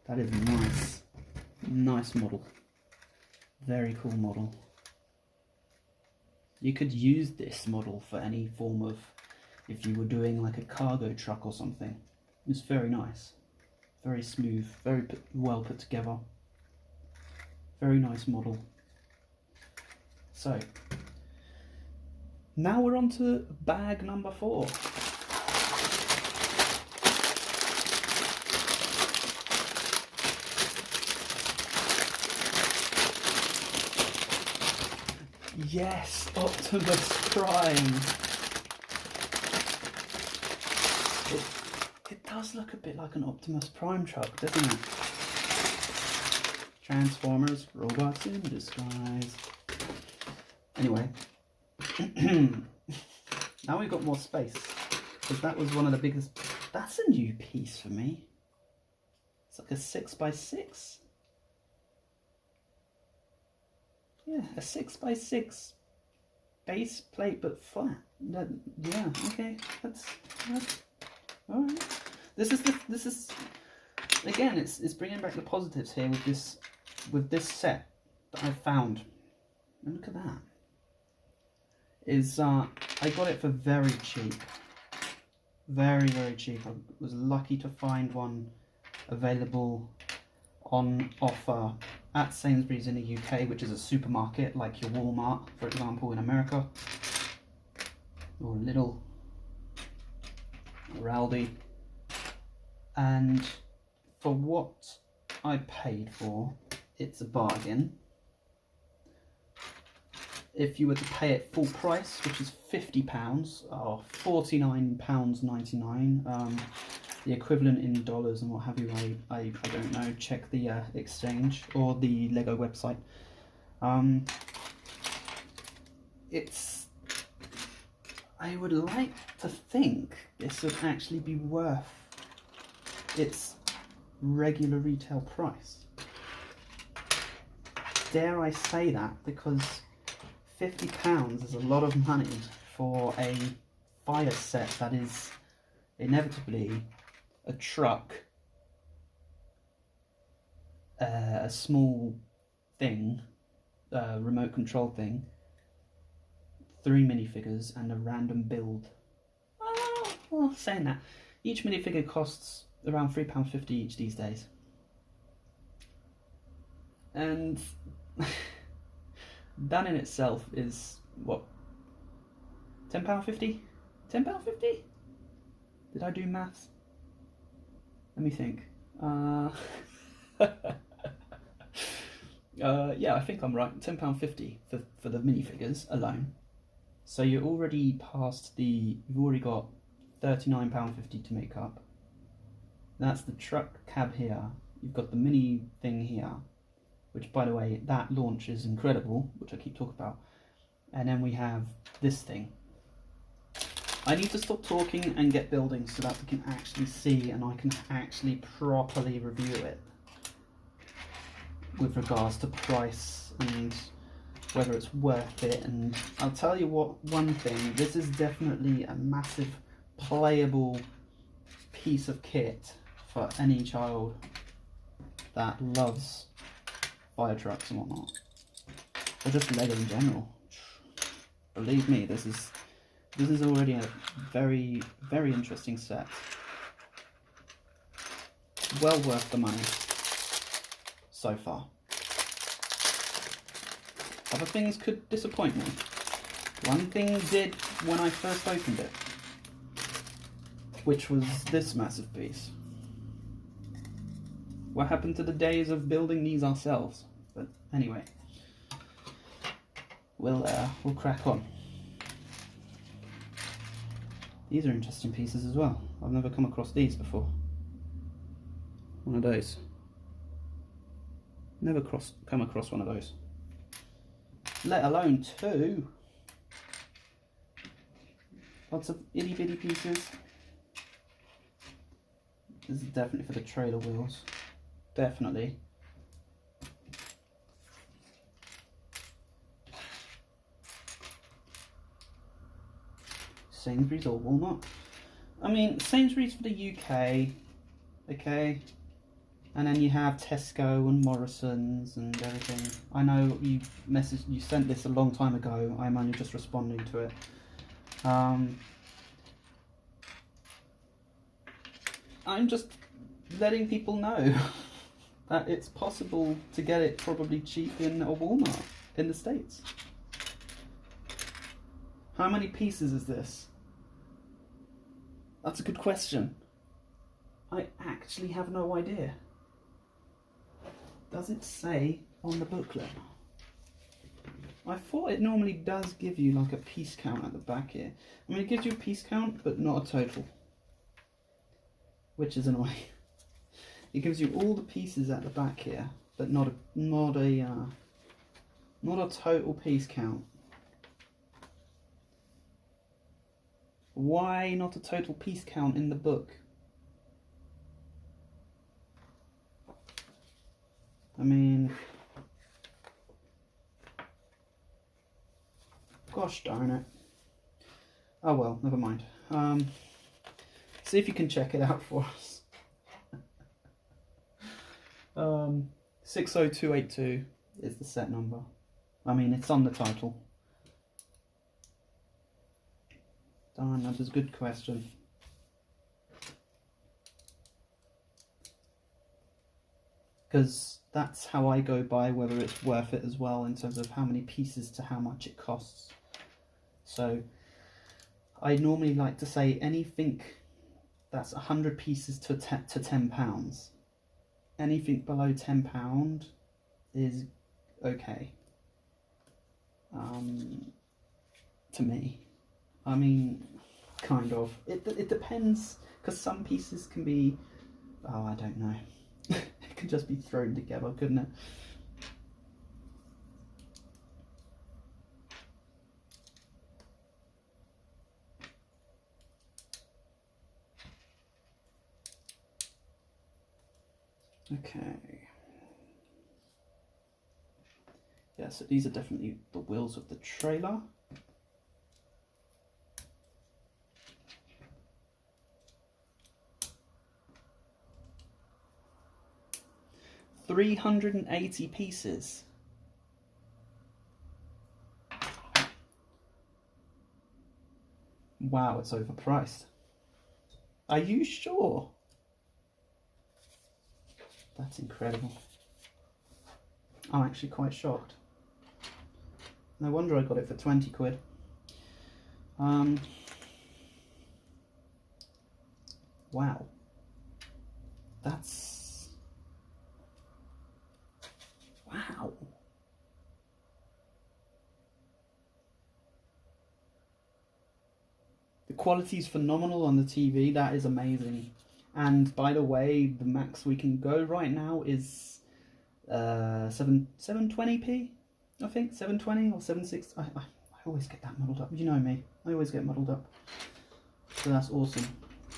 That is nice. Nice model. Very cool model. You could use this model for any form of, if you were doing like a cargo truck or something. It's very nice. Very smooth, very well put together. Very nice model. So, now we're on to bag number 4. Yes, Optimus Prime. It does look a bit like an Optimus Prime truck, doesn't it? Transformers, robots in disguise. Anyway. Now we've got more space, because that was one of the biggest. That's a new piece for me. It's like a 6x6. Yeah, a 6x6 base plate, but flat. Yeah, okay, that's all right. This is again, it's bringing back the positives here with this with this set that I found, and look at that, is I got it for very cheap. Very, very cheap. I was lucky to find one available on offer at Sainsbury's in the UK, which is a supermarket like your Walmart, for example, in America, or Lidl, or Aldi. And for what I paid for, it's a bargain. If you were to pay it full price, which is £50 or £49.99, the equivalent in dollars and what have you, I don't know, check the exchange or the Lego website. I would like to think this would actually be worth its regular retail price. Dare I say that, because £50 is a lot of money for a fire set that is inevitably a truck, a small thing, remote control thing, 3 minifigures and a random build. Well, saying that, each minifigure costs around £3.50 each these days. And that in itself is, what, £10.50? £10.50? Did I do maths? Let me think. Yeah, I think I'm right. £10.50 for the minifigures alone. So you're already past you've already got £39.50 to make up. That's the truck cab here. You've got the mini thing here, which, by the way, that launch is incredible, which I keep talking about. And then we have this thing. I need to stop talking and get building so that we can actually see and I can actually properly review it with regards to price and whether it's worth it. And I'll tell you what, one thing, this is definitely a massive playable piece of kit for any child that loves fire trucks and whatnot, or just Lego in general. Believe me, this is already a very, very interesting set. Well worth the money so far. Other things could disappoint me. One thing did when I first opened it, which was this massive piece. What happened to the days of building these ourselves? But anyway, we'll crack on. These are interesting pieces as well. I've never come across these before. One of those. Never come across one of those. Let alone two. Lots of itty bitty pieces. This is definitely for the trailer wheels. Definitely. Sainsbury's or Walmart. I mean, Sainsbury's for the UK, okay? And then you have Tesco and Morrison's and everything. I know you sent this a long time ago. I'm only just responding to it. I'm just letting people know that it's possible to get it probably cheap in a Walmart in the States. How many pieces is this? That's a good question. I actually have no idea. Does it say on the booklet? I thought it normally does give you like a piece count at the back here. I mean, it gives you a piece count, but not a total, which is annoying. It gives you all the pieces at the back here, but not a total piece count. Why not a total piece count in the book? I mean, gosh darn it. Oh well, never mind. See if you can check it out for us. 60282 is the set number. I mean, it's on the title. Darn, that was a good question. Because that's how I go by whether it's worth it as well, in terms of how many pieces to how much it costs. So I normally like to say anything that's 100 pieces to £10. Anything below £10 is okay. To me. I mean, kind of. It depends, because some pieces can be, oh, I don't know. It could just be thrown together, couldn't it? Okay. Yeah, so these are definitely the wheels of the trailer. $380 pieces. Wow, it's overpriced. Are you sure? That's incredible. I'm actually quite shocked. No wonder I got it for 20 quid. Wow. That's... wow. The quality is phenomenal on the TV. That is amazing. And by the way, the max we can go right now is 720p, I think, 720 or 760. I always get that muddled up. You know me. I always get muddled up. So that's awesome.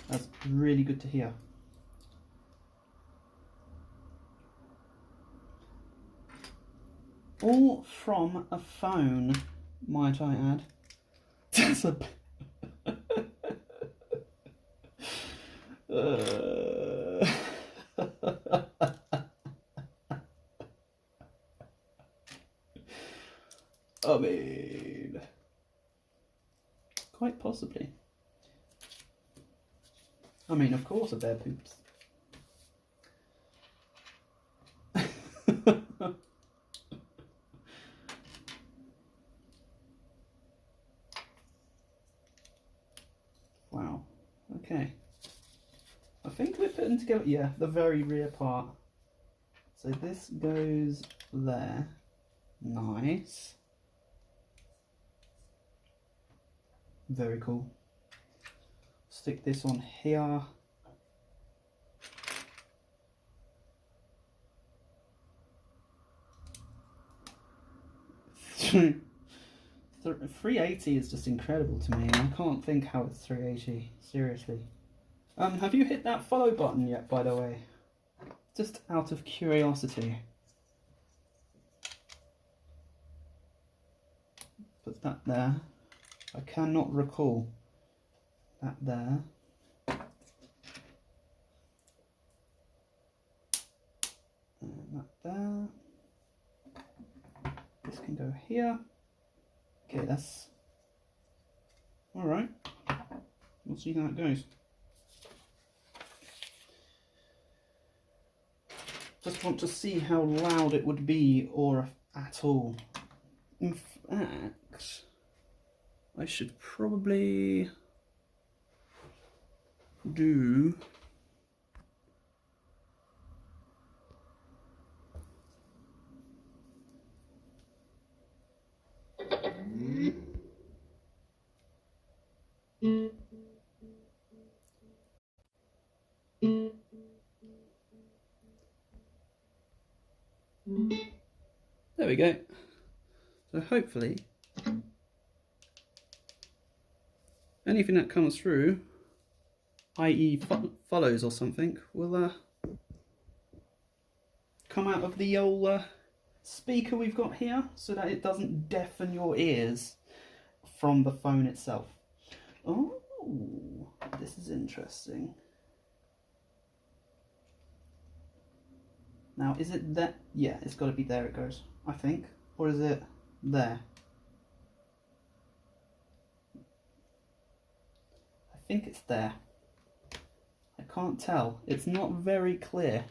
That's really good to hear. All from a phone, might I add. That's a... I mean, quite possibly. I mean, of course, a bear poops. Wow. Okay. I think we're putting together, yeah, the very rear part. So this goes there. Nice. Very cool. Stick this on here. $380 is just incredible to me. I can't think how it's $380. Seriously. Have you hit that follow button yet, by the way? Just out of curiosity. Put that there. I cannot recall that there. And that there. This can go here. Okay, that's alright. We'll see how it goes. Just want to see how loud it would be, or at all. In fact, I should probably do there we go. So hopefully anything that comes through, i.e. follows or something, will come out of the old speaker we've got here, so that it doesn't deafen your ears from the phone itself. Oh, this is interesting. Now, is it that? Yeah, it's got to be there. It goes, I think. Or is it there? I think it's there. I can't tell. It's not very clear.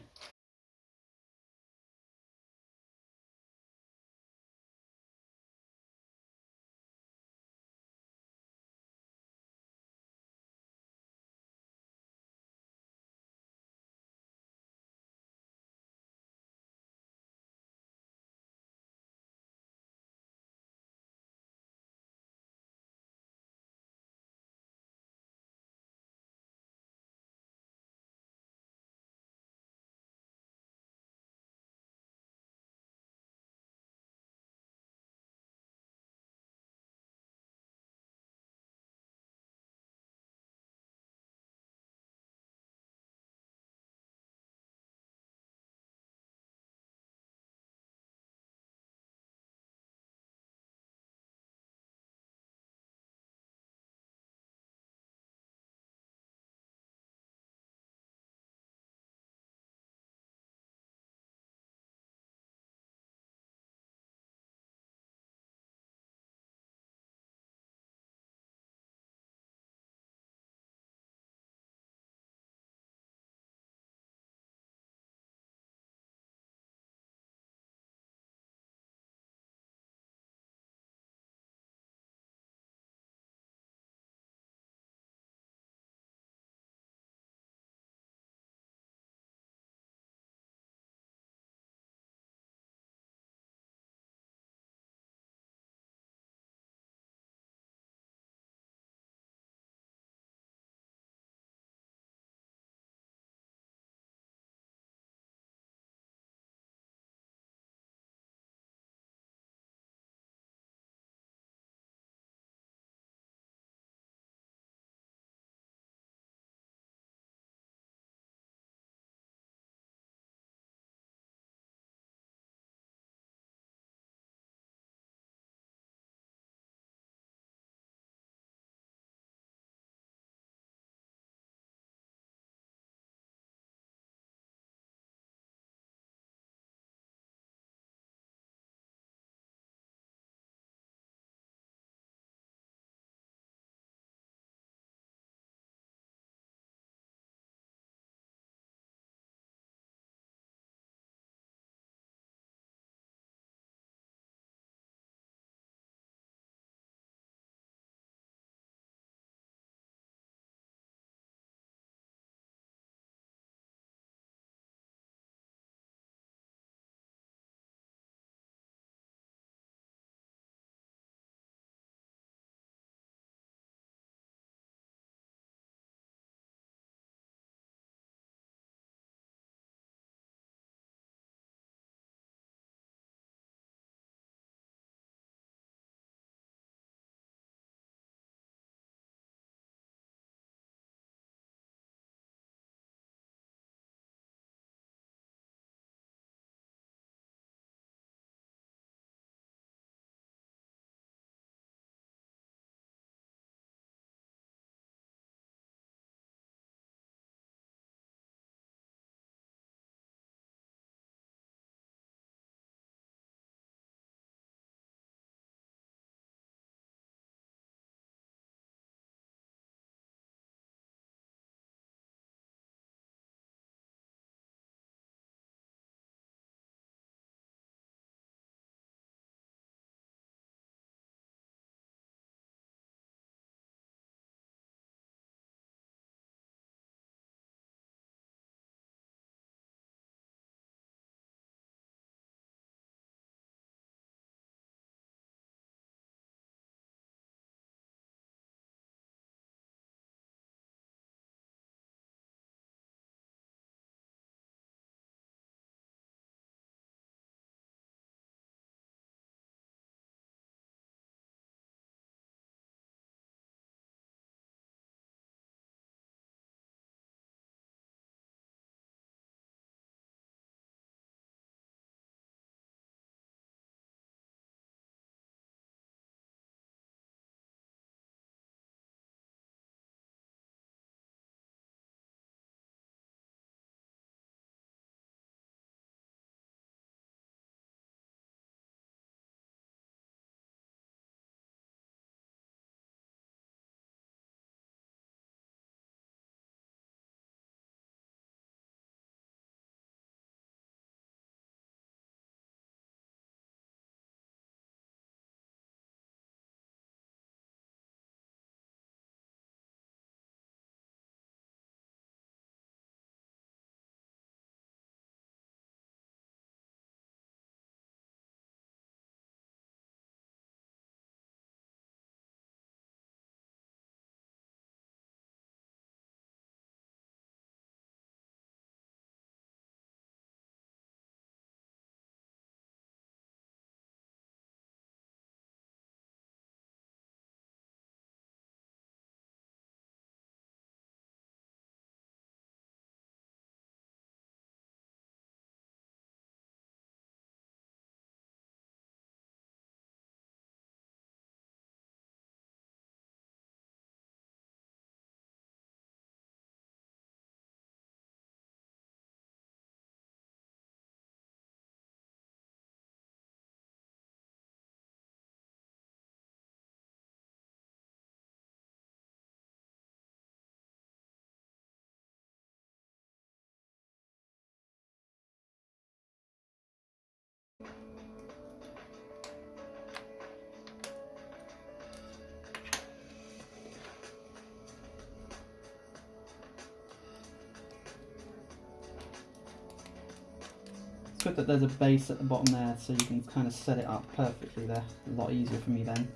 good that there's a base at the bottom there, so you can kind of set it up perfectly there. A lot easier for me then.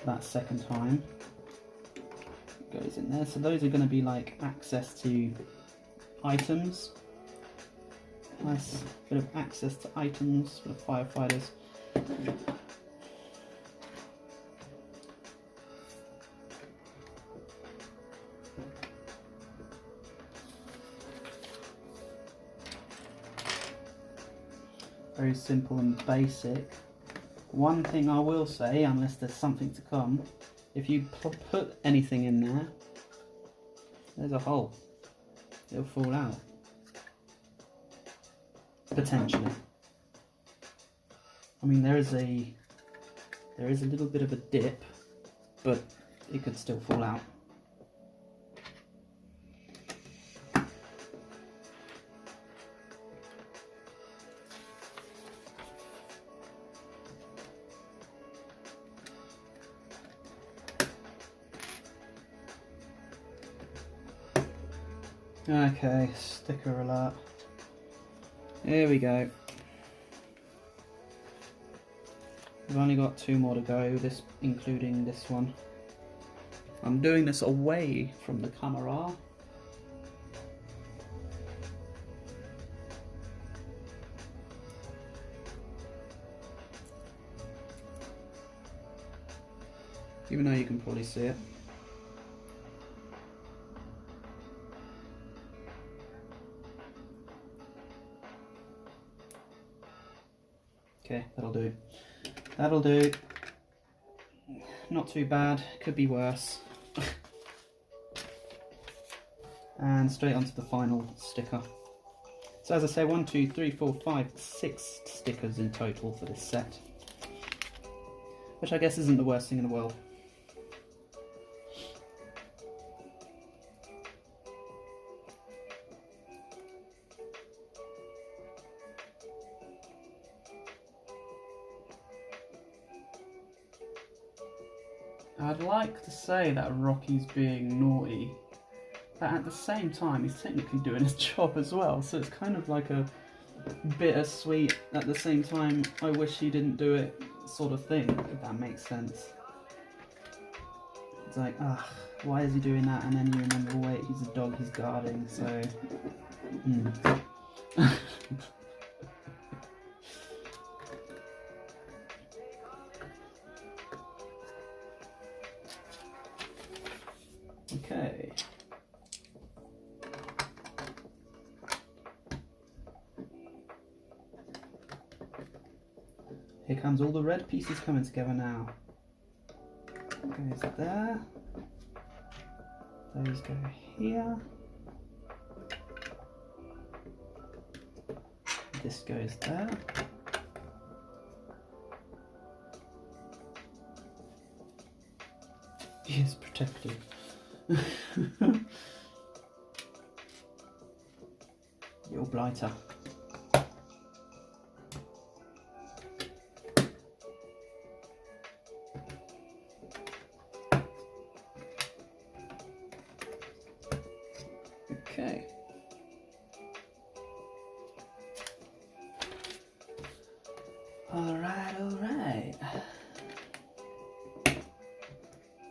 That second time goes in there. So those are going to be like access to items. Nice bit of access to items for the firefighters. Very simple and basic. One thing I will say, unless there's something to come, if you put anything in there, there's a hole. It'll fall out. Potentially. I mean, there is a little bit of a dip, but it could still fall out. Okay, sticker alert. Here we go. We've only got 2 more to go, this including this one. I'm doing this away from the camera. Even though you can probably see it. Okay, that'll do. That'll do. Not too bad, could be worse. And straight onto the final sticker. So as I say, 1, 2, 3, 4, 5, 6 stickers in total for this set. Which I guess isn't the worst thing in the world. I'd like to say that Rocky's being naughty, but at the same time he's technically doing his job as well, so it's kind of like a bittersweet, at the same time I wish he didn't do it sort of thing, if that makes sense. It's like, why is he doing that? And then you remember, wait, he's a dog he's guarding, so... Okay. Here comes all the red pieces coming together now. Goes there. Those go here. This goes there. He is protected. Your blighter. Okay. All right.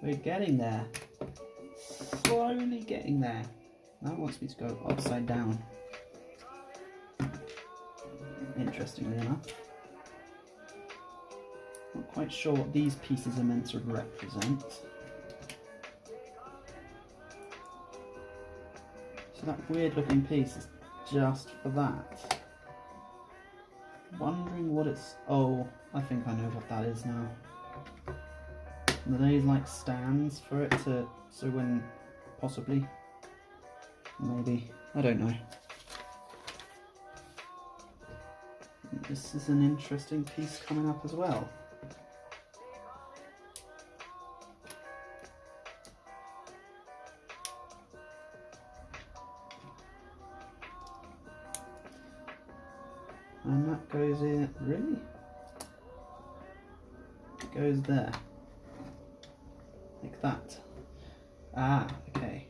We're getting there. Slowly getting there. Now it wants me to go upside down. Interestingly enough. Not quite sure what these pieces are meant to represent. So that weird looking piece is just for that. Wondering what it's... Oh, I think I know what that is now. Are these like stands for it to... So when... Possibly. Maybe. I don't know. This is an interesting piece coming up as well. And that goes in... Really? It goes there. Like that. Ah, okay.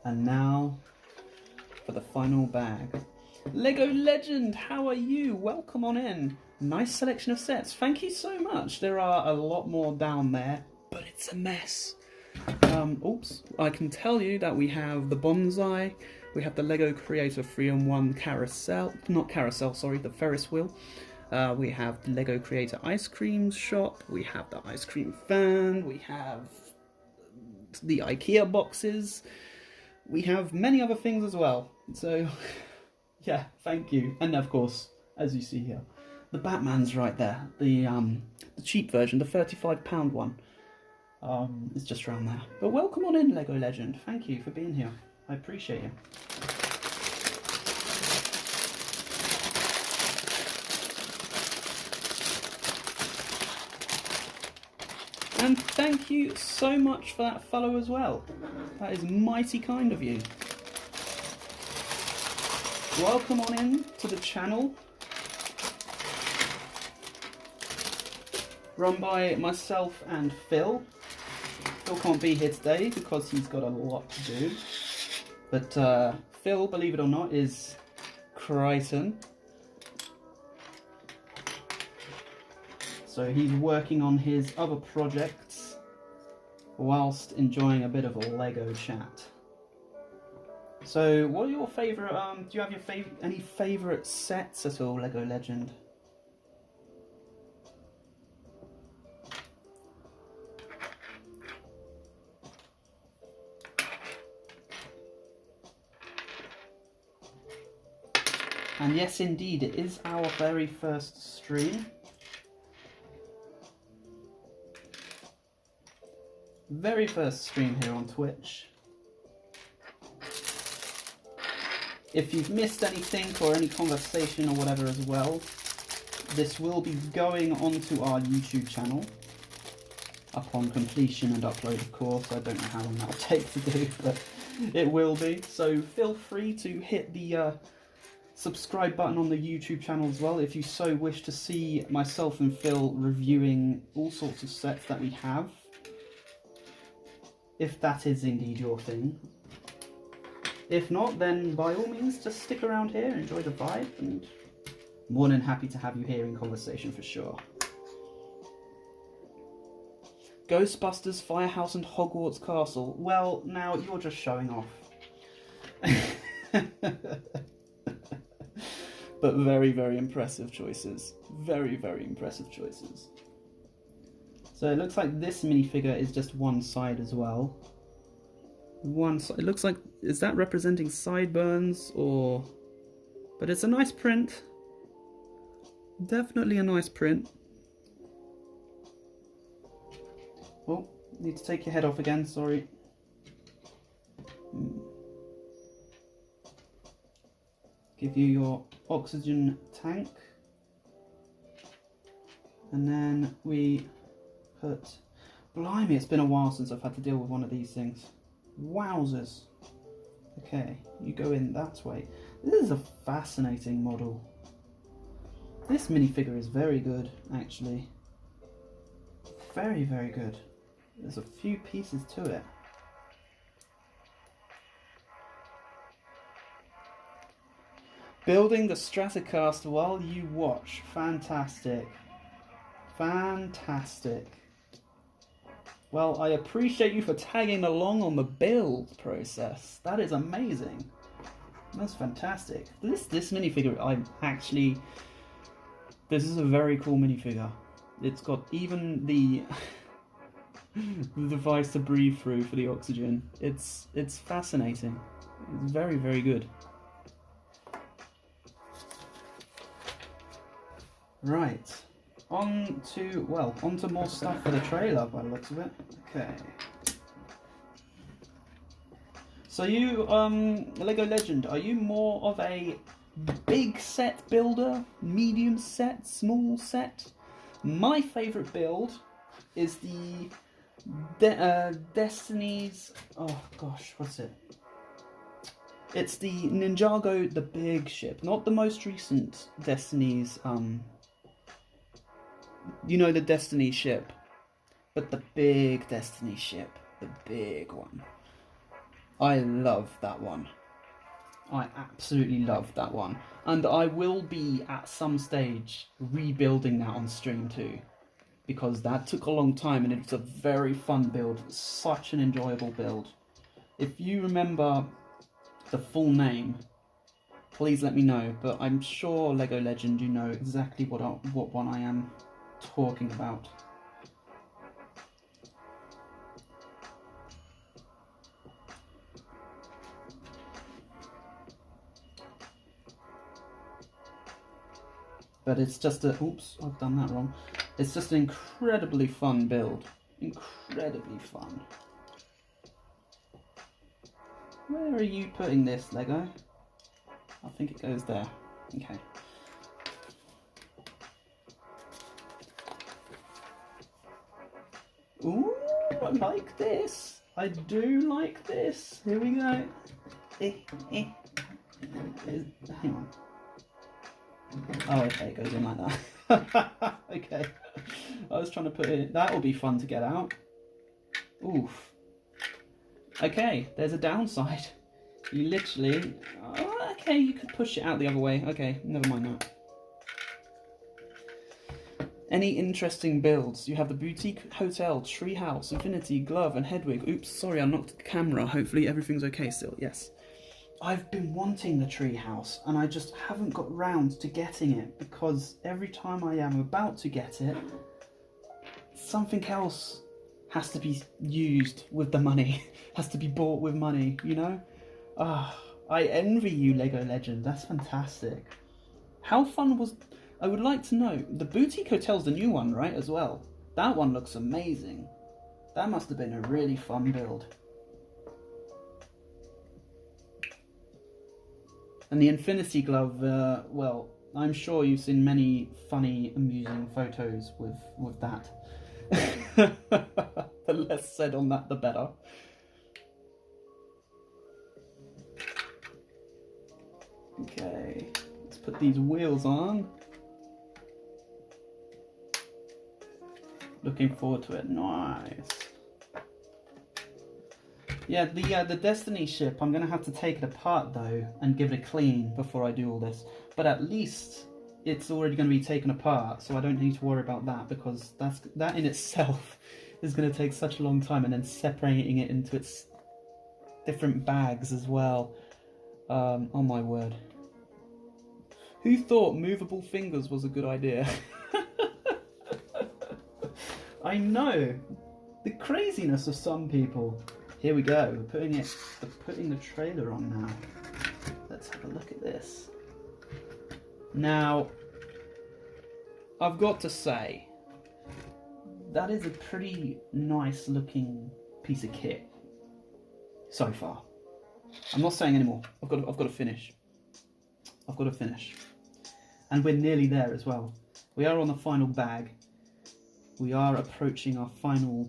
And now for the final bag. Lego Legend, how are you? Welcome on in. Nice selection of sets. Thank you so much. There are a lot more down there, but it's a mess. Oops. I can tell you that we have the bonsai, we have the Lego Creator 3-in-1 carousel, not carousel, sorry, the Ferris wheel. We have the Lego Creator ice cream shop, we have the ice cream fan, we have the IKEA boxes, we have many other things as well. So, yeah, thank you. And of course, as you see here, the Batman's right there, the cheap version, the £35 one. It's just around there. But welcome on in, Lego Legend. Thank you for being here. I appreciate you. And thank you so much for that follow as well. That is mighty kind of you. Welcome on in to the channel. Run by myself and Phil. Phil can't be here today because he's got a lot to do. But Phil, believe it or not, is Crichton. So he's working on his other projects whilst enjoying a bit of a Lego chat. So what are your favourite, do you have your any favourite sets at all, Lego Legend? And yes, indeed, it is our very first stream. Very first stream here on Twitch. If you've missed anything or any conversation or whatever as well, this will be going onto our YouTube channel upon completion and upload, of course. I don't know how long that'll take to do, but it will be. So feel free to hit the subscribe button on the YouTube channel as well if you so wish to see myself and Phil reviewing all sorts of sets that we have, if that is indeed your thing. If not, then by all means just stick around here, enjoy the vibe, and more than happy to have you here in conversation for sure. Ghostbusters, Firehouse and Hogwarts Castle. Well, now you're just showing off. But very, very impressive choices. Very, very impressive choices. So it looks like this minifigure is just one side as well. One side. It looks like, is that representing sideburns or... But it's a nice print. Definitely a nice print. Oh, need to take your head off again, sorry. Give you your oxygen tank. And then we put... Blimey, it's been a while since I've had to deal with one of these things. Wowzers. Okay, you go in that way. This is a fascinating model. This minifigure is very good, actually. Very, very good. There's a few pieces to it. Building the Stratocast while you watch. Fantastic. Fantastic. Well, I appreciate you for tagging along on the build process. That is amazing. That's fantastic. This minifigure, this is a very cool minifigure. It's got even the device to breathe through for the oxygen. It's fascinating. It's very, very good. Right. On to more stuff for the trailer by the looks of it. Okay. So you, Lego Legend, are you more of a big set builder, medium set, small set? My favourite build is the Destiny's, oh gosh, what's it? It's the Ninjago, the big ship, not the most recent Destiny's, you know, the Destiny ship, but the big Destiny ship, the big one. I love that one. I absolutely loved that one. And I will be, at some stage, rebuilding that on stream too. Because that took a long time and it was a very fun build. Such an enjoyable build. If you remember the full name, please let me know. But I'm sure, Lego Legend, you know exactly what one I am talking about. But it's just a... Oops, I've done that wrong. It's just an incredibly fun build. Incredibly fun. Where are you putting this, Lego? I think it goes there. Okay. Ooh, I like this. I do like this. Here we go. Hang on. Oh, okay, it goes in like that. Okay. I was trying to put it... That will be fun to get out. Oof. Okay, there's a downside. You literally... Oh, okay, you could push it out the other way. Okay, never mind that. Any interesting builds? You have the boutique hotel, treehouse, infinity, glove, and Hedwig. Oops, sorry, I knocked the camera. Hopefully everything's okay still. Yes. I've been wanting the treehouse, and I just haven't got round to getting it, because every time I am about to get it, something else has to be used with the money. Has to be bought with money, you know? Ah, I envy you, Lego Legend. That's fantastic. How fun was... I would like to know. The boutique hotel's the new one, right, as well? That one looks amazing. That must have been a really fun build. And the infinity glove, well, I'm sure you've seen many funny, amusing photos with that. The less said on that, the better. Okay, let's put these wheels on. Looking forward to it. Nice. Yeah, the Destiny ship, I'm going to have to take it apart though and give it a clean before I do all this. But at least it's already going to be taken apart, so I don't need to worry about that, because that in itself is going to take such a long time, and then separating it into its different bags as well. Oh my word. Who thought movable fingers was a good idea? I know. The craziness of some people. Here we go. We're putting the trailer on now. Let's have a look at this. Now, I've got to say, that is a pretty nice looking piece of kit so far. I'm not saying anymore. I've got to finish. I've got to finish. And we're nearly there as well. We are on the final bag. We are approaching our final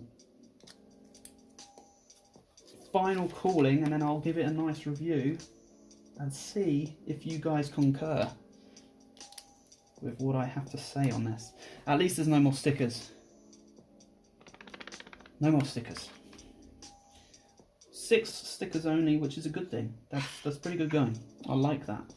calling, and then I'll give it a nice review and see if you guys concur with what I have to say on this. At least there's no more stickers. No more stickers. 6 stickers only, which is a good thing. That's pretty good going. I like that.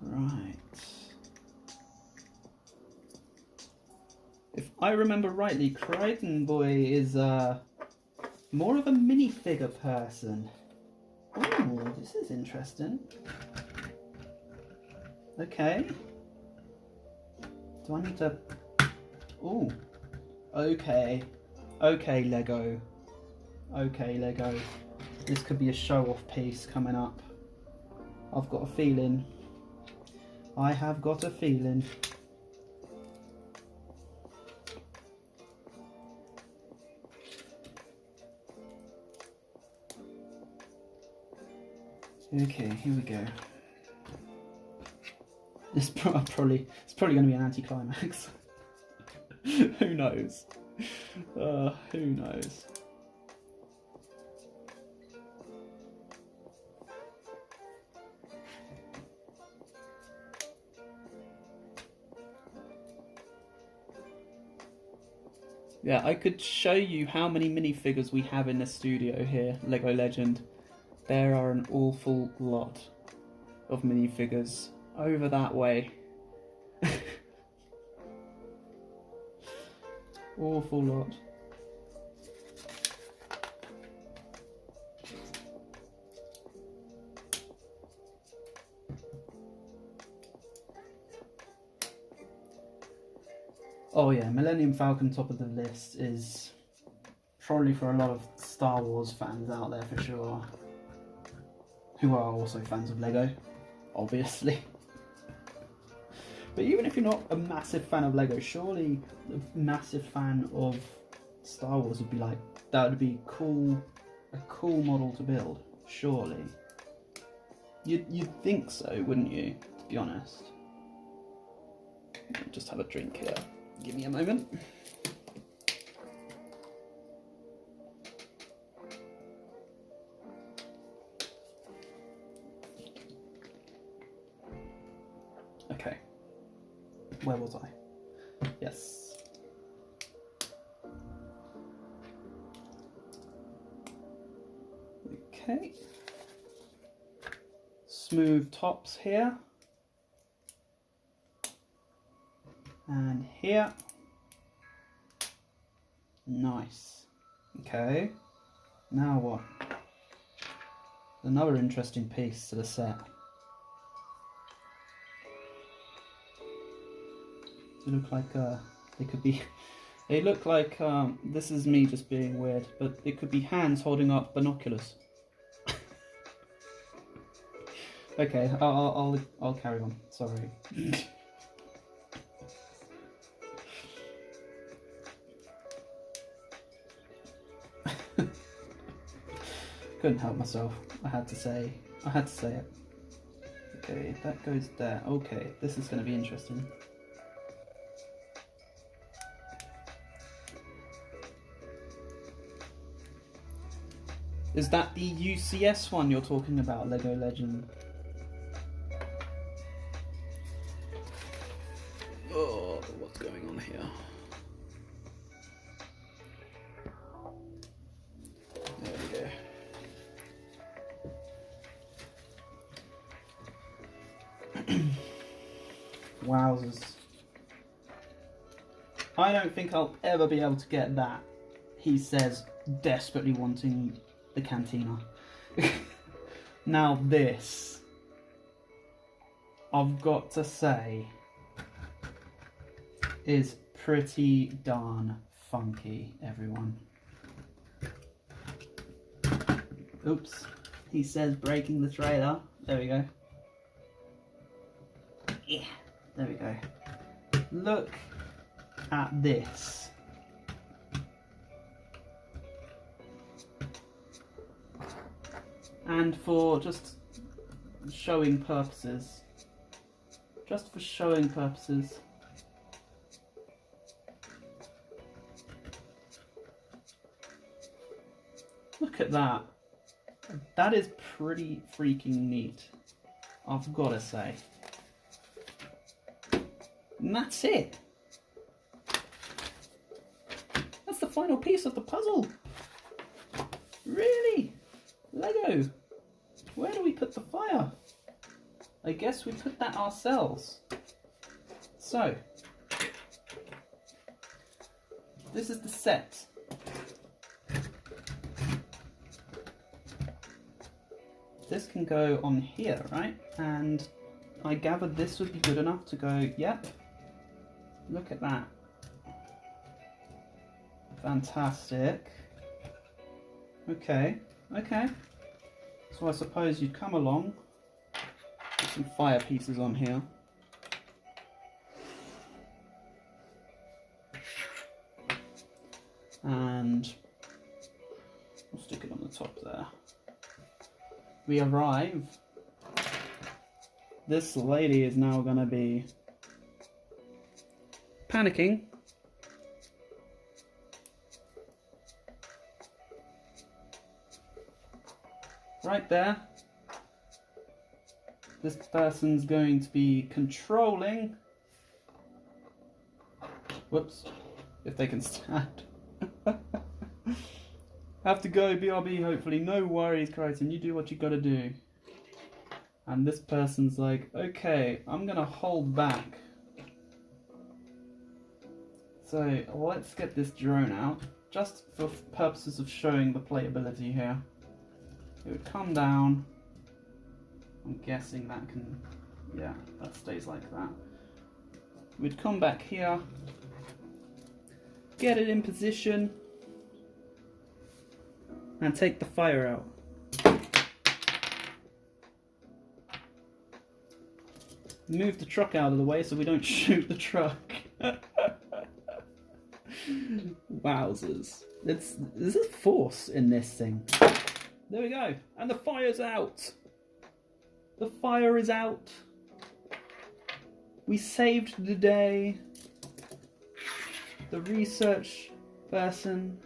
Right. If I remember rightly, Crichton Boy is more of a minifigure person. Oh, this is interesting. Okay. Do I need to... Oh. Okay. Okay, Lego. Okay, Lego. This could be a show-off piece coming up. I've got a feeling. I have got a feeling. Okay, here we go. It's probably going to be an anticlimax. Who knows? Who knows? Yeah, I could show you how many minifigures we have in the studio here, Lego Legend. There are an awful lot of minifigures over that way. Awful lot. Oh yeah, Millennium Falcon top of the list is probably for a lot of Star Wars fans out there for sure. Who are also fans of Lego, obviously. But even if you're not a massive fan of Lego, surely a massive fan of Star Wars would be like, that would be cool, a cool model to build, surely. You'd think so, wouldn't you, to be honest? I'll just have a drink here. Give me a moment. Okay. Where was I? Yes. Okay. Smooth tops here. And here. Nice. Okay. Now what? Another interesting piece to the set. They look like they could be. They look like this is me just being weird, but it could be hands holding up binoculars. Okay, I'll carry on. Sorry. Couldn't help myself. I had to say it. Okay, that goes there. Okay, this is going to be interesting. Is that the UCS one you're talking about, Lego Legend? Oh, what's going on here? There we go. Wowzers. I don't think I'll ever be able to get that, he says, desperately wanting the cantina. Now this, I've got to say, is pretty darn funky, everyone. Oops, he says breaking the trailer. There we go. Yeah, there we go. Look at this. And for just showing purposes, look at that. That is pretty freaking neat, I've got to say. And that's it. That's the final piece of the puzzle. Really? Lego, where do we put the fire? I guess we put that ourselves. So, this is the set. This can go on here, right? And I gathered this would be good enough to go, yep. Look at that. Fantastic. Okay, okay. So I suppose you'd come along, put some fire pieces on here. And we'll stick it on the top there. We arrive. This lady is now going to be panicking. Right there. This person's going to be controlling. Whoops. If they can stand. Have to go, BRB, hopefully. No worries, Crichton. You do what you gotta do. And this person's like, okay, I'm gonna hold back. So let's get this drone out, just for purposes of showing the playability here. It would come down. I'm guessing that can, yeah, that stays like that. We'd come back here, get it in position, and take the fire out. Move the truck out of the way so we don't shoot the truck. Wowzers. There's a force in this thing. There we go. And the fire's out. The fire is out. We saved the day. The research person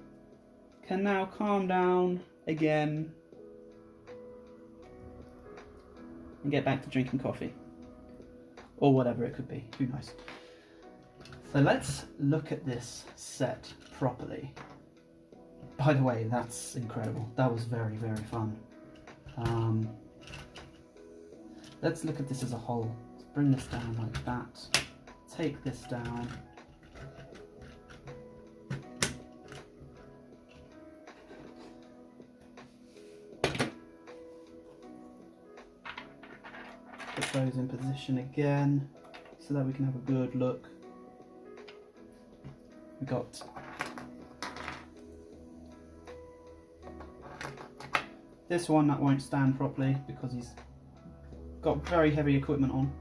can now calm down again and get back to drinking coffee. Or whatever it could be, who knows. So let's look at this set properly. By the way, that's incredible. That was very, very fun. Let's look at this as a whole. Let's bring this down like that. Take this down. Put those in position again so that we can have a good look. We got this one that won't stand properly because he's got very heavy equipment on.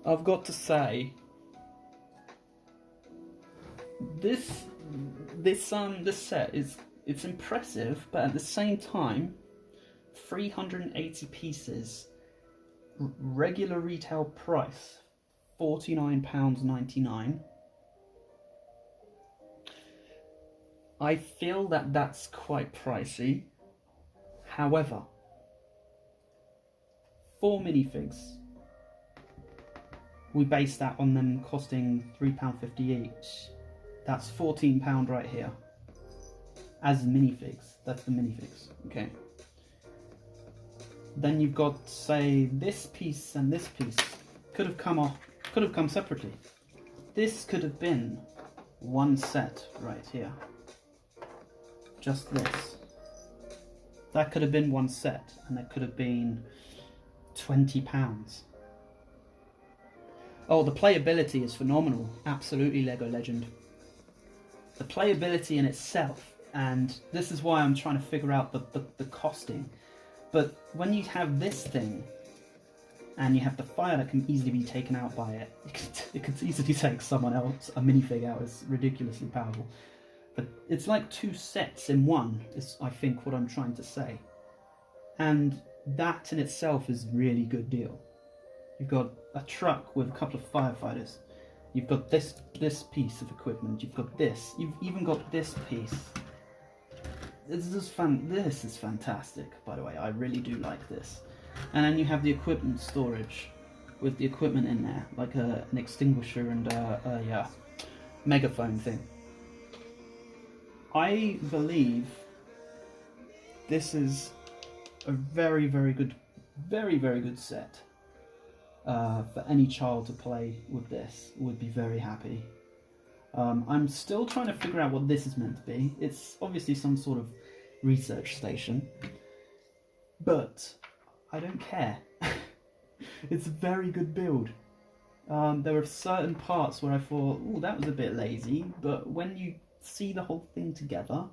I've got to say, this set it's impressive, but at the same time, 380 pieces, regular retail price, £49.99. I feel that that's quite pricey. However, 4 minifigs, we base that on them costing £3.50 each. That's £14 right here. As minifigs, that's the minifigs, okay. Then you've got, say, this piece and this piece could have come separately. This could have been one set right here. Just this. That could have been one set, and that could have been £20. Oh, the playability is phenomenal. Absolutely Lego Legend. The playability in itself, and this is why I'm trying to figure out the costing. But when you have this thing, and you have the fire that can easily be taken out by it, it could easily take someone else, a minifig out. It's ridiculously powerful. But it's like 2 sets in one, is I think what I'm trying to say. And that in itself is a really good deal. You've got a truck with a couple of firefighters. You've got this piece of equipment. You've got this. You've even got this piece. This is fantastic, by the way. I really do like this. And then you have the equipment storage with the equipment in there, like an extinguisher and a megaphone thing. I believe this is a very, very good set. For any child to play with this, would be very happy. I'm still trying to figure out what this is meant to be. It's obviously some sort of research station, but I don't care. It's a very good build. There were certain parts where I thought, oh, that was a bit lazy, but when you see the whole thing together,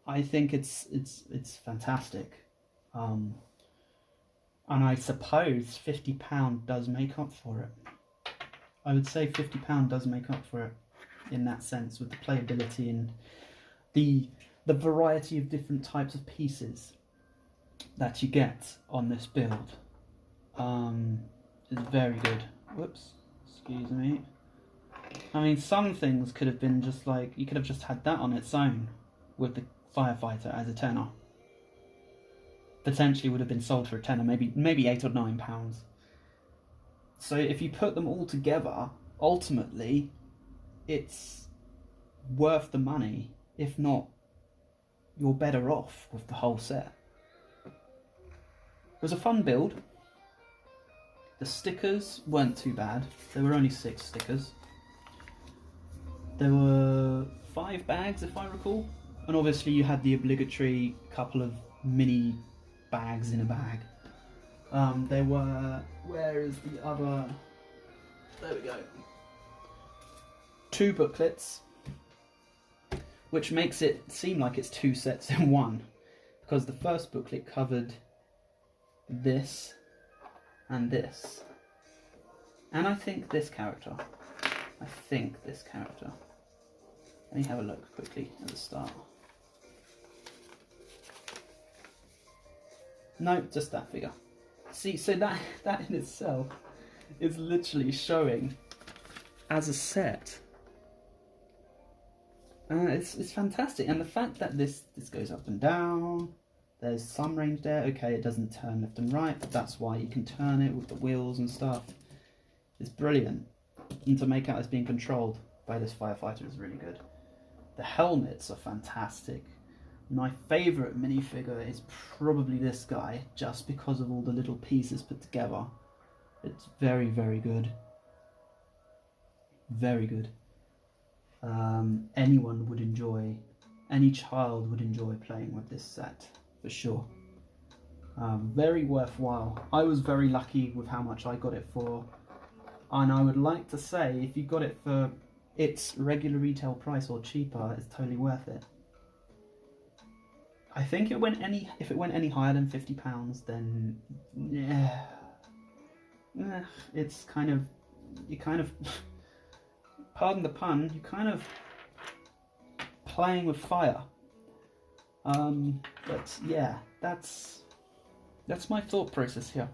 I think it's fantastic. And I suppose £50 does make up for it. I would say £50 does make up for it in that sense, with the playability and the variety of different types of pieces that you get on this build. Is very good. Whoops, excuse me. I mean, some things could have been just like, you could have just had that on its own with the firefighter as a tenner. Potentially would have been sold for a tenner, maybe £8 or £9. So if you put them all together, ultimately, it's worth the money. If not, you're better off with the whole set. It was a fun build. The stickers weren't too bad. There were only 6 stickers. There were 5 bags, if I recall. And obviously you had the obligatory couple of mini bags in a bag. There were, where is the other, there we go, 2 booklets, which makes it seem like it's 2 sets in one, because the first booklet covered this and this, and I think this character. Let me have a look quickly at the start. No, just that figure. See, so that in itself is literally showing as a set. It's fantastic, and the fact that this goes up and down, there's some range there. Okay, it doesn't turn left and right, but that's why you can turn it with the wheels and stuff. It's brilliant, and to make out it's being controlled by this firefighter is really good. The helmets are fantastic. My favourite minifigure is probably this guy, just because of all the little pieces put together. It's very, very good. Very good. Anyone would enjoy, any child would enjoy playing with this set, for sure. Very worthwhile. I was very lucky with how much I got it for, and I would like to say if you got it for its regular retail price or cheaper, it's totally worth it. I think if it went any higher than £50, then yeah, it's kind of, pardon the pun, you're kind of playing with fire. But yeah, that's my thought process here.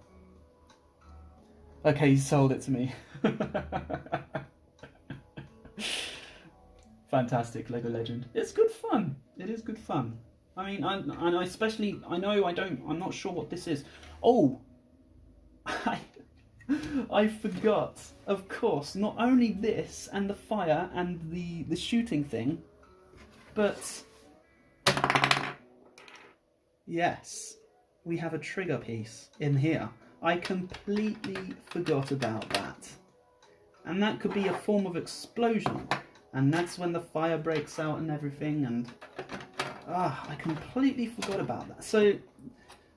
Okay, you sold it to me. Fantastic Lego Legend. It's good fun. It is good fun. I mean, I'm not sure what this is. Oh, I forgot. Of course, not only this and the fire and the shooting thing, but yes, we have a trigger piece in here. I completely forgot about that. And that could be a form of explosion. And that's when the fire breaks out and everything, and I completely forgot about that. So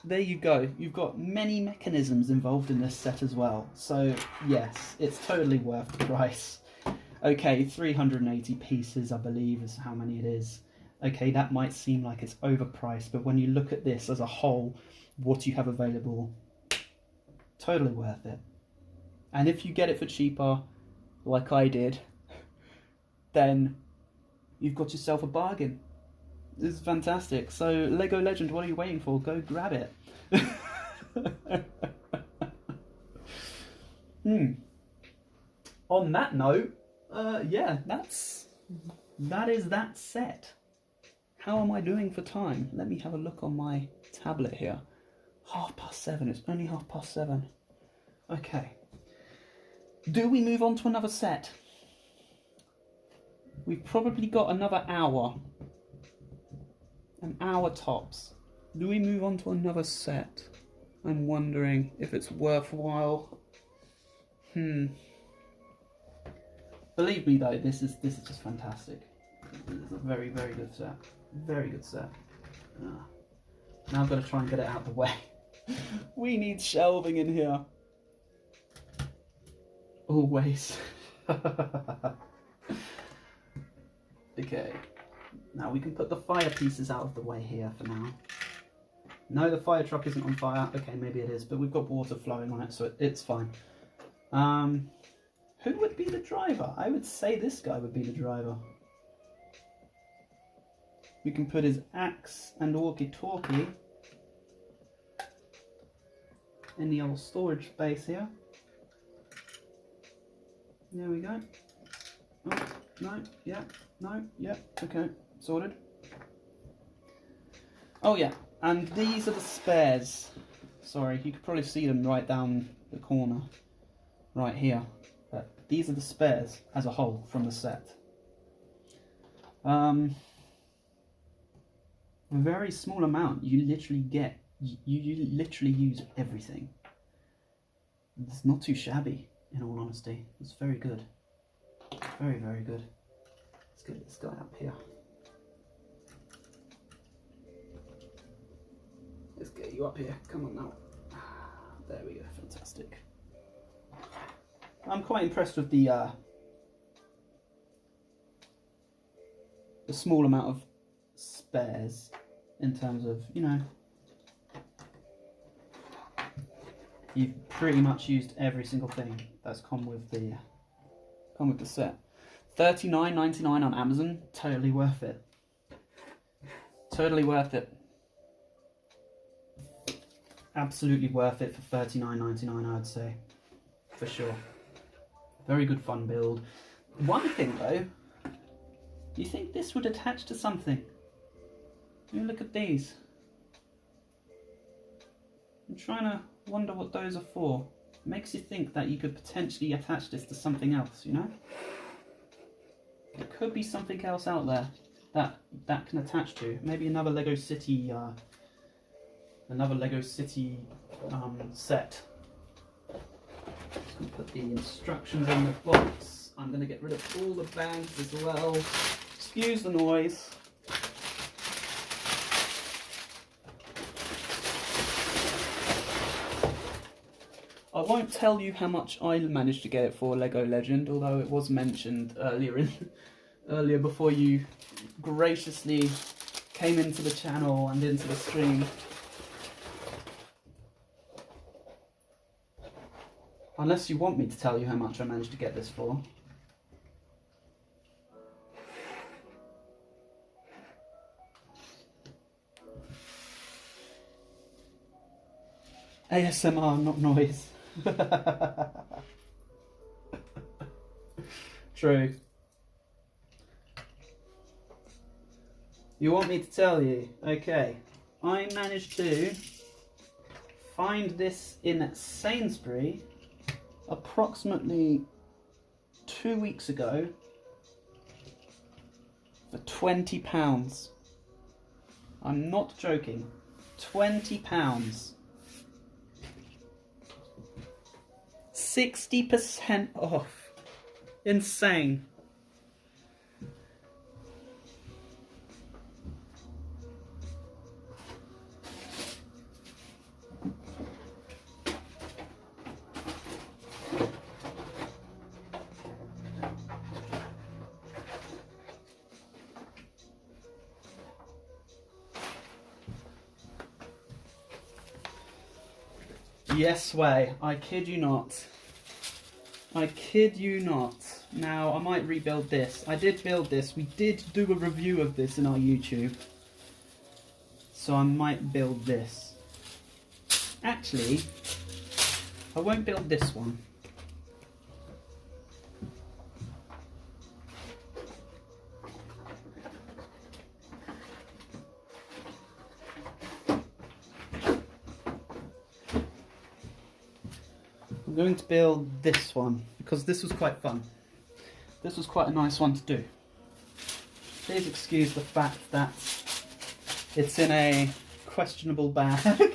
there you go. You've got many mechanisms involved in this set as well. So yes, it's totally worth the price. Okay, 380 pieces, I believe, is how many it is. Okay, that might seem like it's overpriced, but when you look at this as a whole, what you have available, totally worth it. And if you get it for cheaper, like I did, then you've got yourself a bargain. This is fantastic. So Lego Legend, what are you waiting for? Go grab it. On that note, yeah, that is that set. How am I doing for time? Let me have a look on my tablet here. 7:30. It's only 7:30. Okay. Do we move on to another set? We've probably got another hour. An hour tops. Do we move on to another set? I'm wondering if it's worthwhile. Believe me though, this is just fantastic. This is a very, very good set. Very good set. Now I've got to try and get it out of the way. We need shelving in here. Always. Okay. Now we can put the fire pieces out of the way here for now. No, the fire truck isn't on fire. Okay, maybe it is, but we've got water flowing on it, so it's fine. Who would be the driver? I would say this guy would be the driver. We can put his axe and walkie-talkie in the old storage space here. There we go. Oh, no, yeah, no, yeah, okay, sorted. Oh yeah, and these are the spares. Sorry, you could probably see them right down the corner. right here. But these are the spares as a whole from the set. A very small amount. You literally get, you literally use everything. It's not too shabby, in all honesty. It's very good. Very, very good. Let's get this guy up here. Let's get you up here. Come on now. There we go. Fantastic. I'm quite impressed with the small amount of spares in terms of, you know, you've pretty much used every single thing that's come with the set. $39.99 on Amazon, totally worth it. Totally worth it. Absolutely worth it for $39.99, I'd say, for sure. Very good fun build. One thing though, do you think this would attach to something? Look at these. I'm trying to wonder what those are for. It makes you think that you could potentially attach this to something else, you know? There could be something else out there that can attach to. Maybe another Lego City set. Just going to put the instructions in the box. I'm going to get rid of all the bags as well. Excuse the noise. I won't tell you how much I managed to get it for, Lego Legend, although it was mentioned earlier before you graciously came into the channel and into the stream. Unless you want me to tell you how much I managed to get this for. ASMR, not noise. True. You want me to tell you? Okay. I managed to find this in Sainsbury approximately 2 weeks ago for £20. I'm not joking. £20. 60% off. Insane. Yes way, I kid you not. I kid you not. Now, I might rebuild this. I did build this. We did do a review of this in our YouTube. So I might build this. Actually, I won't build this one. I'm going to build this one because this was quite fun. This was quite a nice one to do. Please excuse the fact that it's in a questionable bag.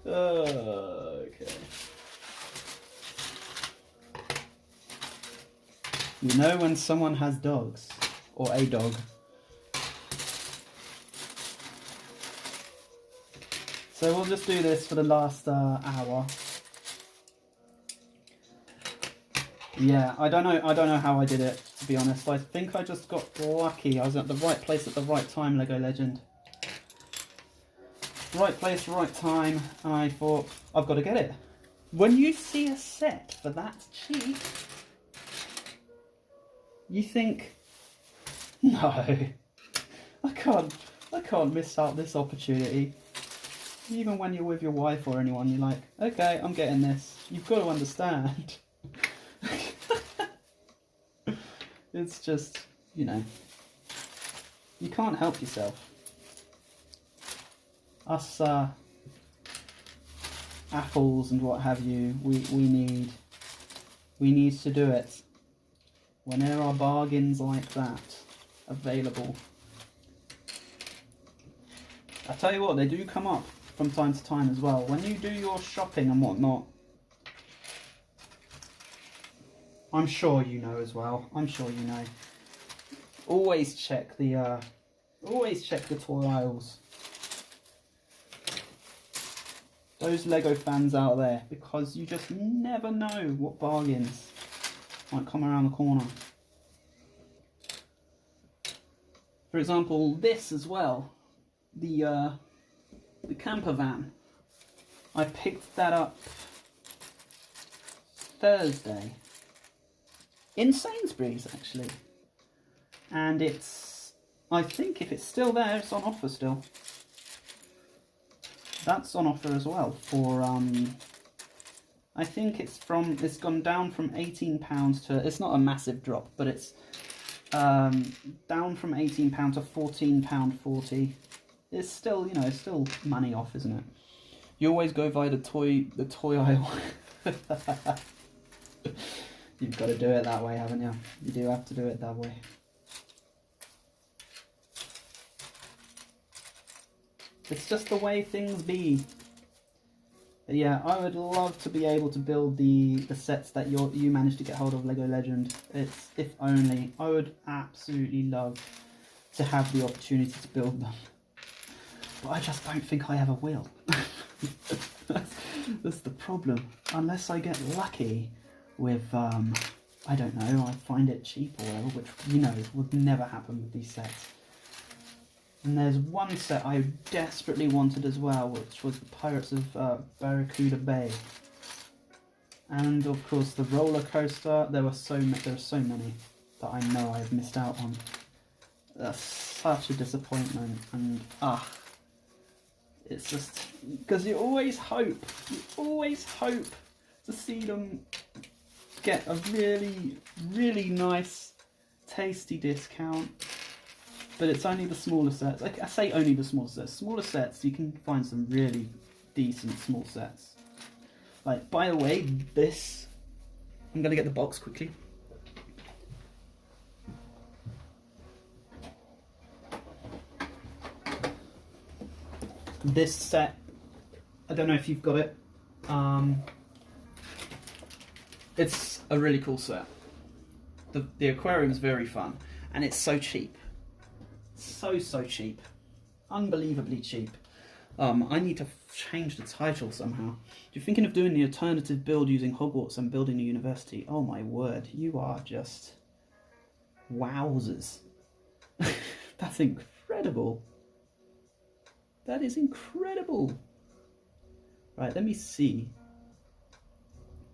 Okay. You know when someone has dogs, or a dog. So we'll just do this for the last hour. Yeah, I don't know how I did it, to be honest. I think I just got lucky. I was at the right place at the right time, Lego Legend. Right place, right time, and I thought, I've got to get it. When you see a set for that cheap, you think, no, I can't miss out this opportunity. Even when you're with your wife or anyone, you're like, okay, I'm getting this. You've got to understand. It's just, you know, you can't help yourself. Us apples and what have you. We need to do it when there are bargains like that available. I tell you what, they do come up from time to time as well. When you do your shopping and whatnot, I'm sure you know as well. I'm sure you know. Always check the toy aisles. Those Lego fans out there, because you just never know what bargains might come around the corner. For example, this as well, the camper van. I picked that up Thursday in Sainsbury's actually, and I think if it's still there, it's on offer still. That's on offer as well for I think it's gone down from £18 to, it's not a massive drop, but it's down from £18 to £14.40. It's still, you know, it's still money off, isn't it? You always go via the toy aisle. You've got to do it that way, haven't you? You do have to do it that way. It's just the way things be. But yeah, I would love to be able to build the sets that you managed to get hold of Lego Legend. It's, if only, I would absolutely love to have the opportunity to build them. But I just don't think I ever will. That's the problem. Unless I get lucky with, I don't know, I find it cheap or whatever, which, you know, would never happen with these sets. And there's one set I desperately wanted as well, which was the Pirates of Barracuda Bay. And of course the roller coaster. There were so many that I know I've missed out on. That's such a disappointment, and it's just because you always hope to see them get a really, really nice, tasty discount. But it's only the smaller sets. I say only the smaller sets. Smaller sets, you can find some really decent small sets. Like, by the way, this... I'm going to get the box quickly. This set, I don't know if you've got it. It's a really cool set. The aquarium is very fun. And it's so cheap. So cheap, unbelievably cheap. I need to change the title somehow. If you're thinking of doing the alternative build using Hogwarts and building a university, oh my word, you are just wowzers. That's incredible. That is incredible. Right, let me see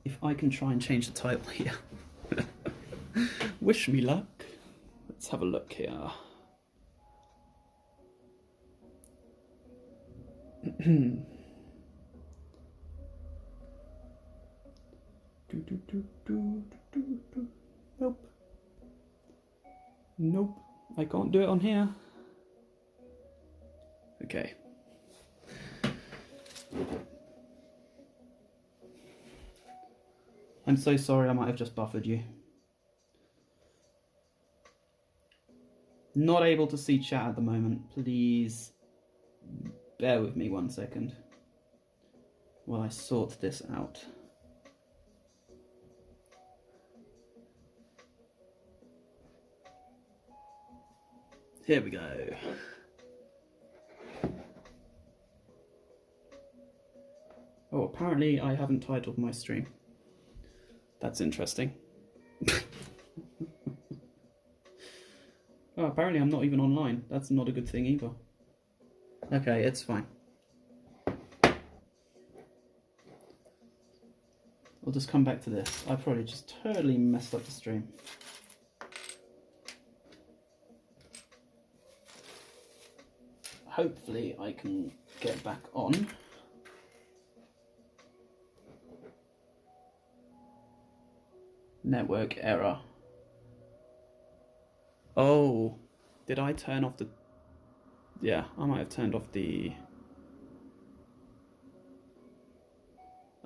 if I can try and change the title here. Wish me luck. Let's have a look here. Nope, I can't do it on here. Okay. I'm so sorry, I might have just buffered you. Not able to see chat at the moment. Please bear with me 1 second while I sort this out. Here we go. Oh, apparently I haven't titled my stream. That's interesting. Oh, apparently I'm not even online. That's not a good thing either. Okay, it's fine. I'll just come back to this. I probably just totally messed up the stream. Hopefully I can get back on. Network error. Oh, did I turn off the... Yeah, I might have turned off the...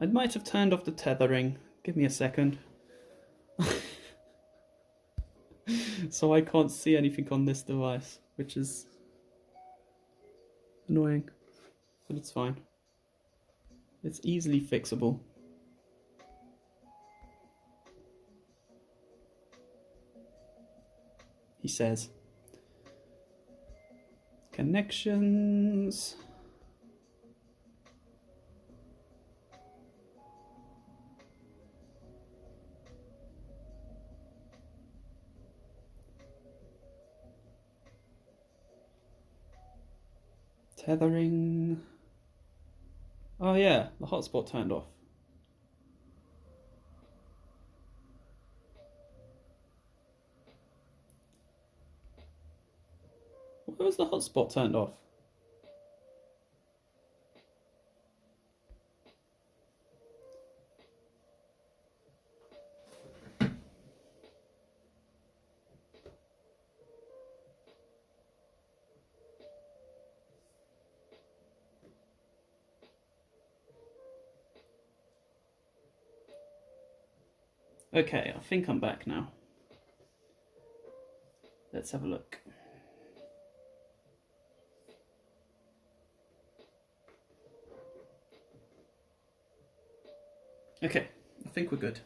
I might have turned off the tethering. Give me a second. So I can't see anything on this device, which is annoying, but it's fine. It's easily fixable. He says. Connections. Tethering. Oh yeah, the hotspot turned off. Why was the hotspot turned off? Okay, I think I'm back now. Let's have a look. Okay, I think we're good.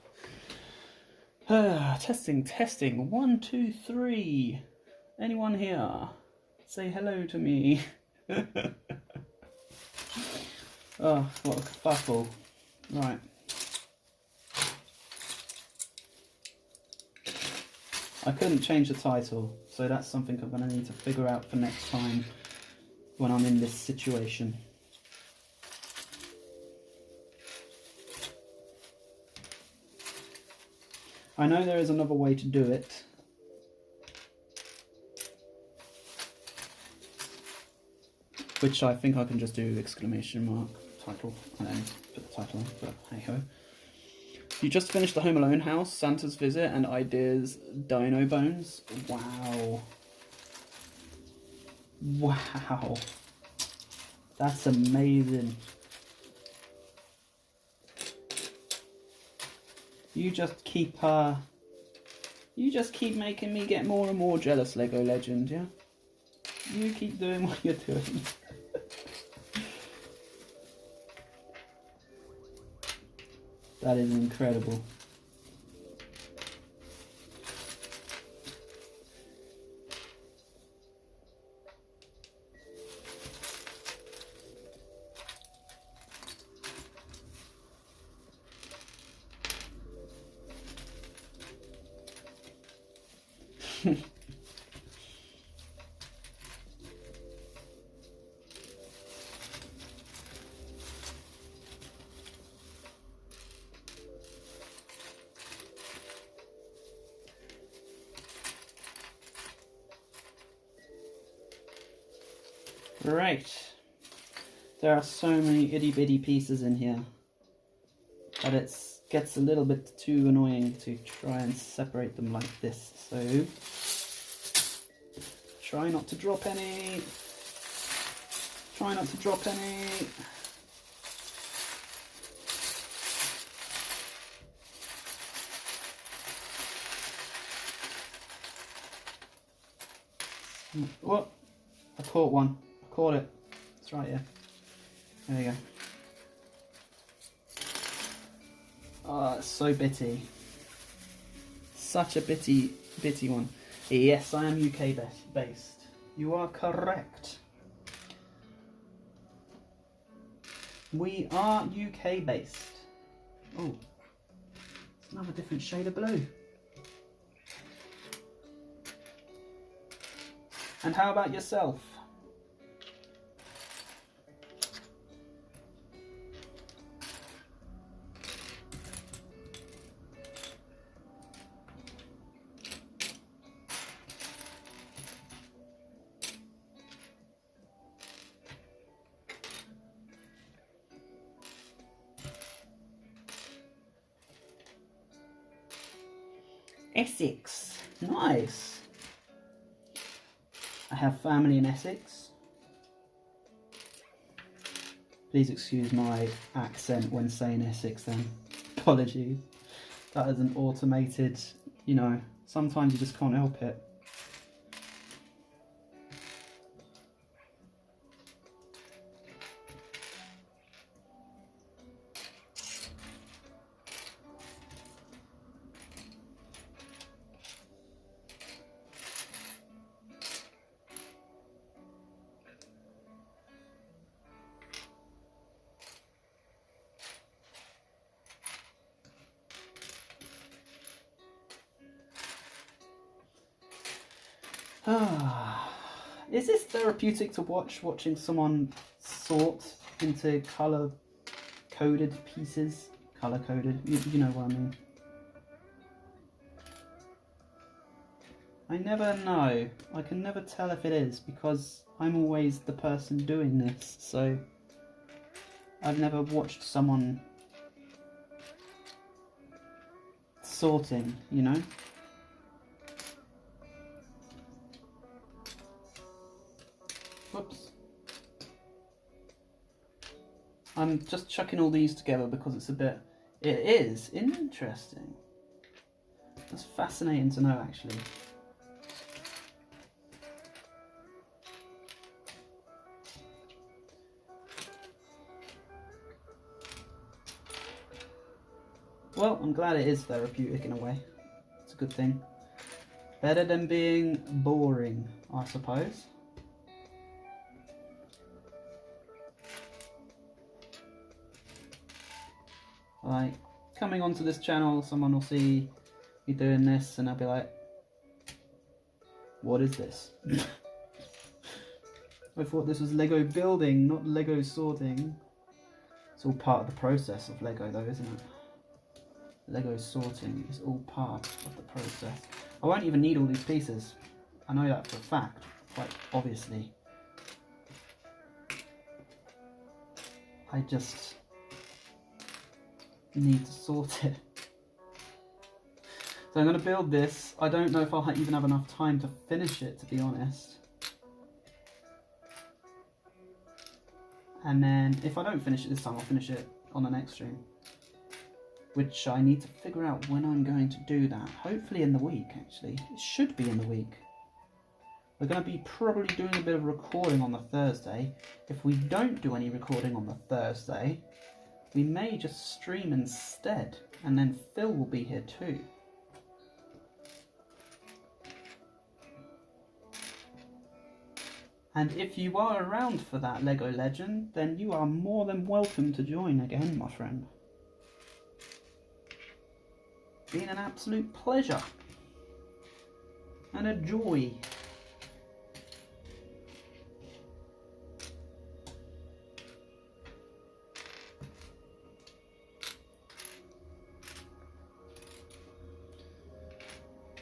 Testing, testing. 1, 2, 3. Anyone here? Say hello to me. Oh, what a kerfuffle. Right. I couldn't change the title, so that's something I'm going to need to figure out for next time when I'm in this situation. I know there is another way to do it. Which I think I can just do exclamation mark title and then put the title in, but hey ho. You just finished the Home Alone house, Santa's Visit, and Ideas Dino Bones. Wow. Wow. That's amazing. You just keep making me get more and more jealous, Lego Legend, yeah? You keep doing what you're doing. That is incredible. Right. There are so many itty bitty pieces in here that it gets a little bit too annoying to try and separate them like this. So try not to drop any. Try not to drop any. What? I caught one. I caught it. It's right here. There you go. Oh, it's so bitty. Such a bitty one. Yes, I am UK based. You are correct. We are UK based. Oh, it's another different shade of blue. And how about yourself? Essex, nice. I have family in Essex. Please excuse my accent when saying Essex then. Apologies. That is an automated, you know, sometimes you just can't help it. Is this therapeutic to watch, watching someone sort into colour-coded pieces? Colour-coded, you know what I mean. I never know. I can never tell if it is, because I'm always the person doing this, so I've never watched someone sorting, you know? Whoops. I'm just chucking all these together because it's a bit... It is interesting. That's fascinating to know, actually. Well, I'm glad it is therapeutic in a way. It's a good thing. Better than being boring, I suppose. Like, coming onto this channel, someone will see me doing this and they'll be like, what is this? I thought this was Lego building, not Lego sorting. It's all part of the process of Lego though, isn't it? Lego sorting is all part of the process. I won't even need all these pieces. I know that for a fact, quite obviously. I just need to sort it. So I'm going to build this. I don't know if I'll even have enough time to finish it, to be honest. And then if I don't finish it this time, I'll finish it on the next stream. Which I need to figure out when I'm going to do that. Hopefully in the week, actually. It should be in the week. We're going to be probably doing a bit of recording on the Thursday. If we don't do any recording on the Thursday, we may just stream instead, and then Phil will be here too. And if you are around for that Lego Legend, then you are more than welcome to join again, my friend. Been an absolute pleasure and a joy.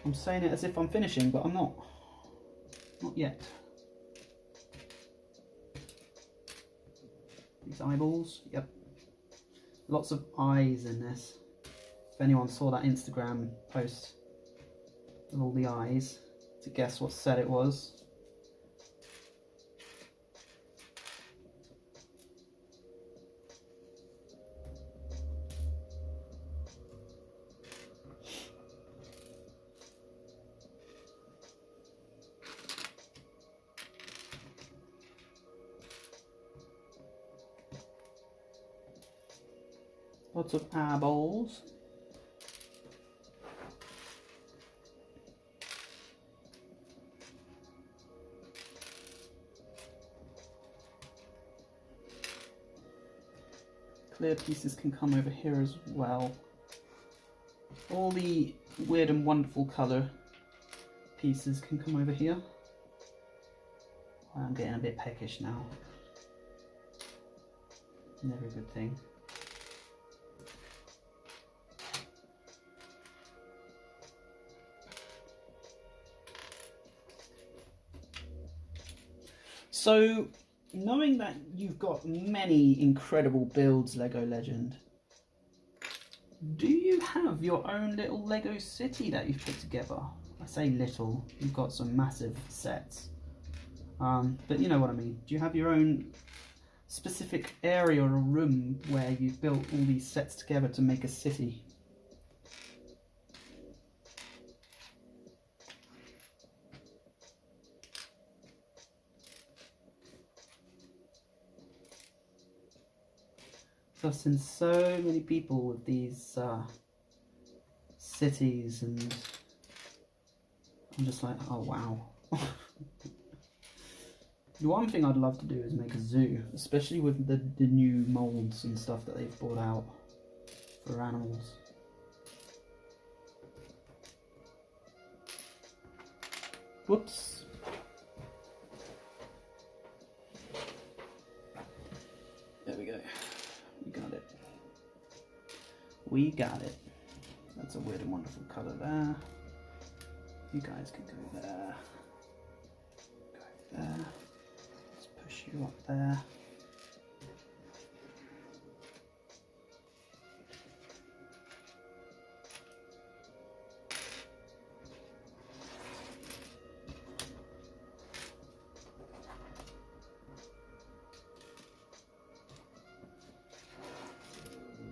I'm saying it as if I'm finishing, but I'm not. Not yet. These eyeballs, yep. Lots of eyes in this. If anyone saw that Instagram post of all the eyes, to guess what set it was. Lots of eyeballs. Clear pieces can come over here as well. All the weird and wonderful colour pieces can come over here. I'm getting a bit peckish now. Never a good thing. So, knowing that you've got many incredible builds, Lego Legend, do you have your own little Lego city that you've put together? I say little, you've got some massive sets. But you know what I mean. Do you have your own specific area or room where you've built all these sets together to make a city. So I've seen so many people with these cities, and I'm just like, oh wow. The one thing I'd love to do is make a zoo, especially with the new molds and stuff that they've brought out for animals. Whoops. There we go. We got it. We got it. That's a weird and wonderful colour there. You guys can go there. Go there. Let's push you up there.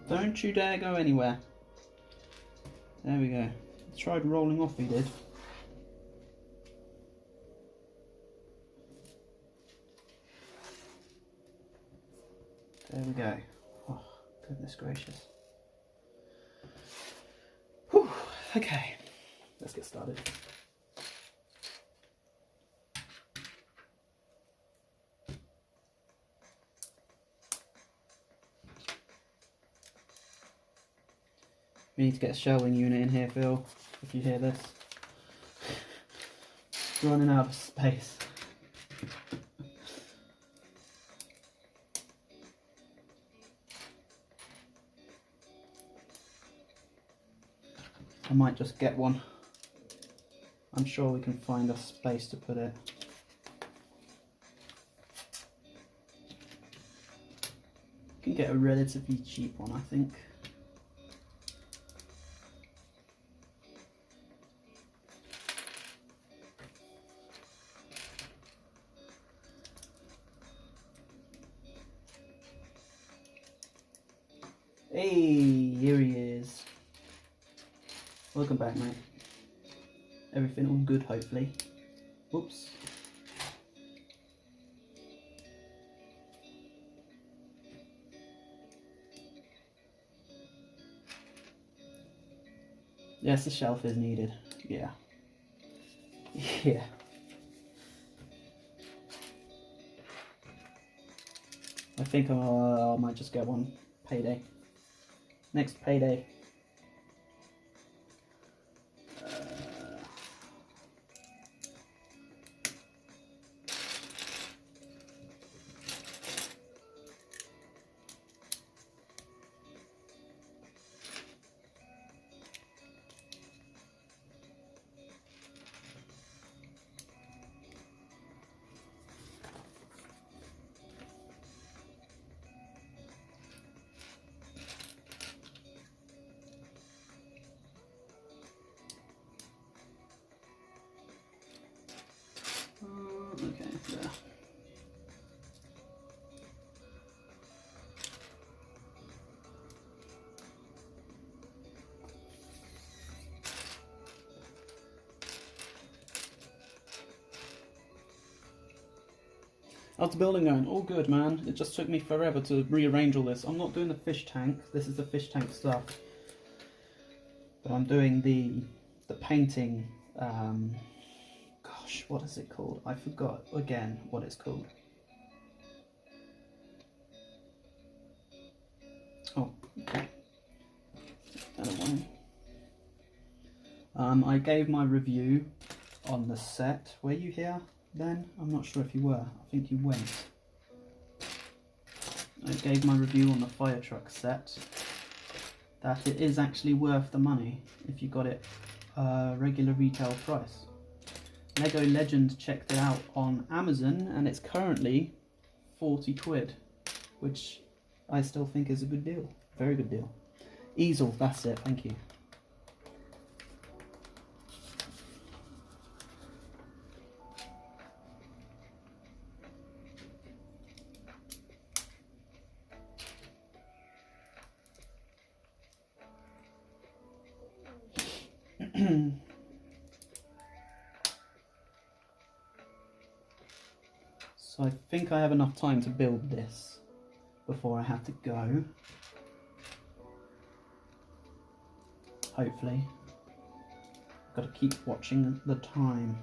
Don't you dare go anywhere. There we go. Tried rolling off, he did. There we go. Oh, goodness gracious. Whew. Okay, let's get started. We need to get a shelving unit in here, Phil, if you hear this. Running out of space. I might just get one. I'm sure we can find a space to put it. You can get a relatively cheap one, I think. Hey, here he is. Welcome back, mate. Everything all good, hopefully. Whoops. Yes, the shelf is needed. Yeah. Yeah. I think I might just get one. Payday. Next payday. Okay, there. How's the building going? All good, man. It just took me forever to rearrange all this. I'm not doing the fish tank. This is the fish tank stuff. But I'm doing the painting. Gosh, what is it called? I forgot again what it's called. Oh, okay. Another one. I gave my review on the set. Were you here then? I'm not sure if you were. I think you went. I gave my review on the fire truck set. That it is actually worth the money if you got it regular retail price. Lego Legend checked it out on Amazon and it's currently 40 quid, which I still think is a good deal. Very good deal. Easel, that's it, thank you. So I think I have enough time to build this before I have to go. Hopefully. Got to keep watching the time.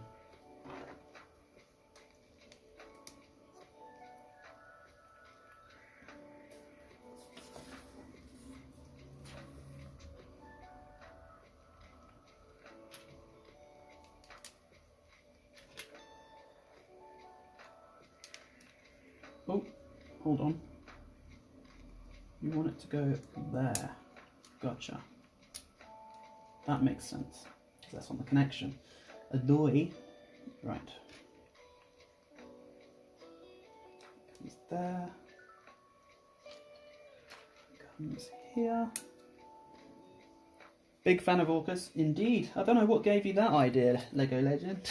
Oh, hold on. You want it to go there. Gotcha. That makes sense, because that's on the connection. A doy. Right. Comes there. Comes here. Big fan of orcas, indeed. I don't know what gave you that idea, Lego Legend.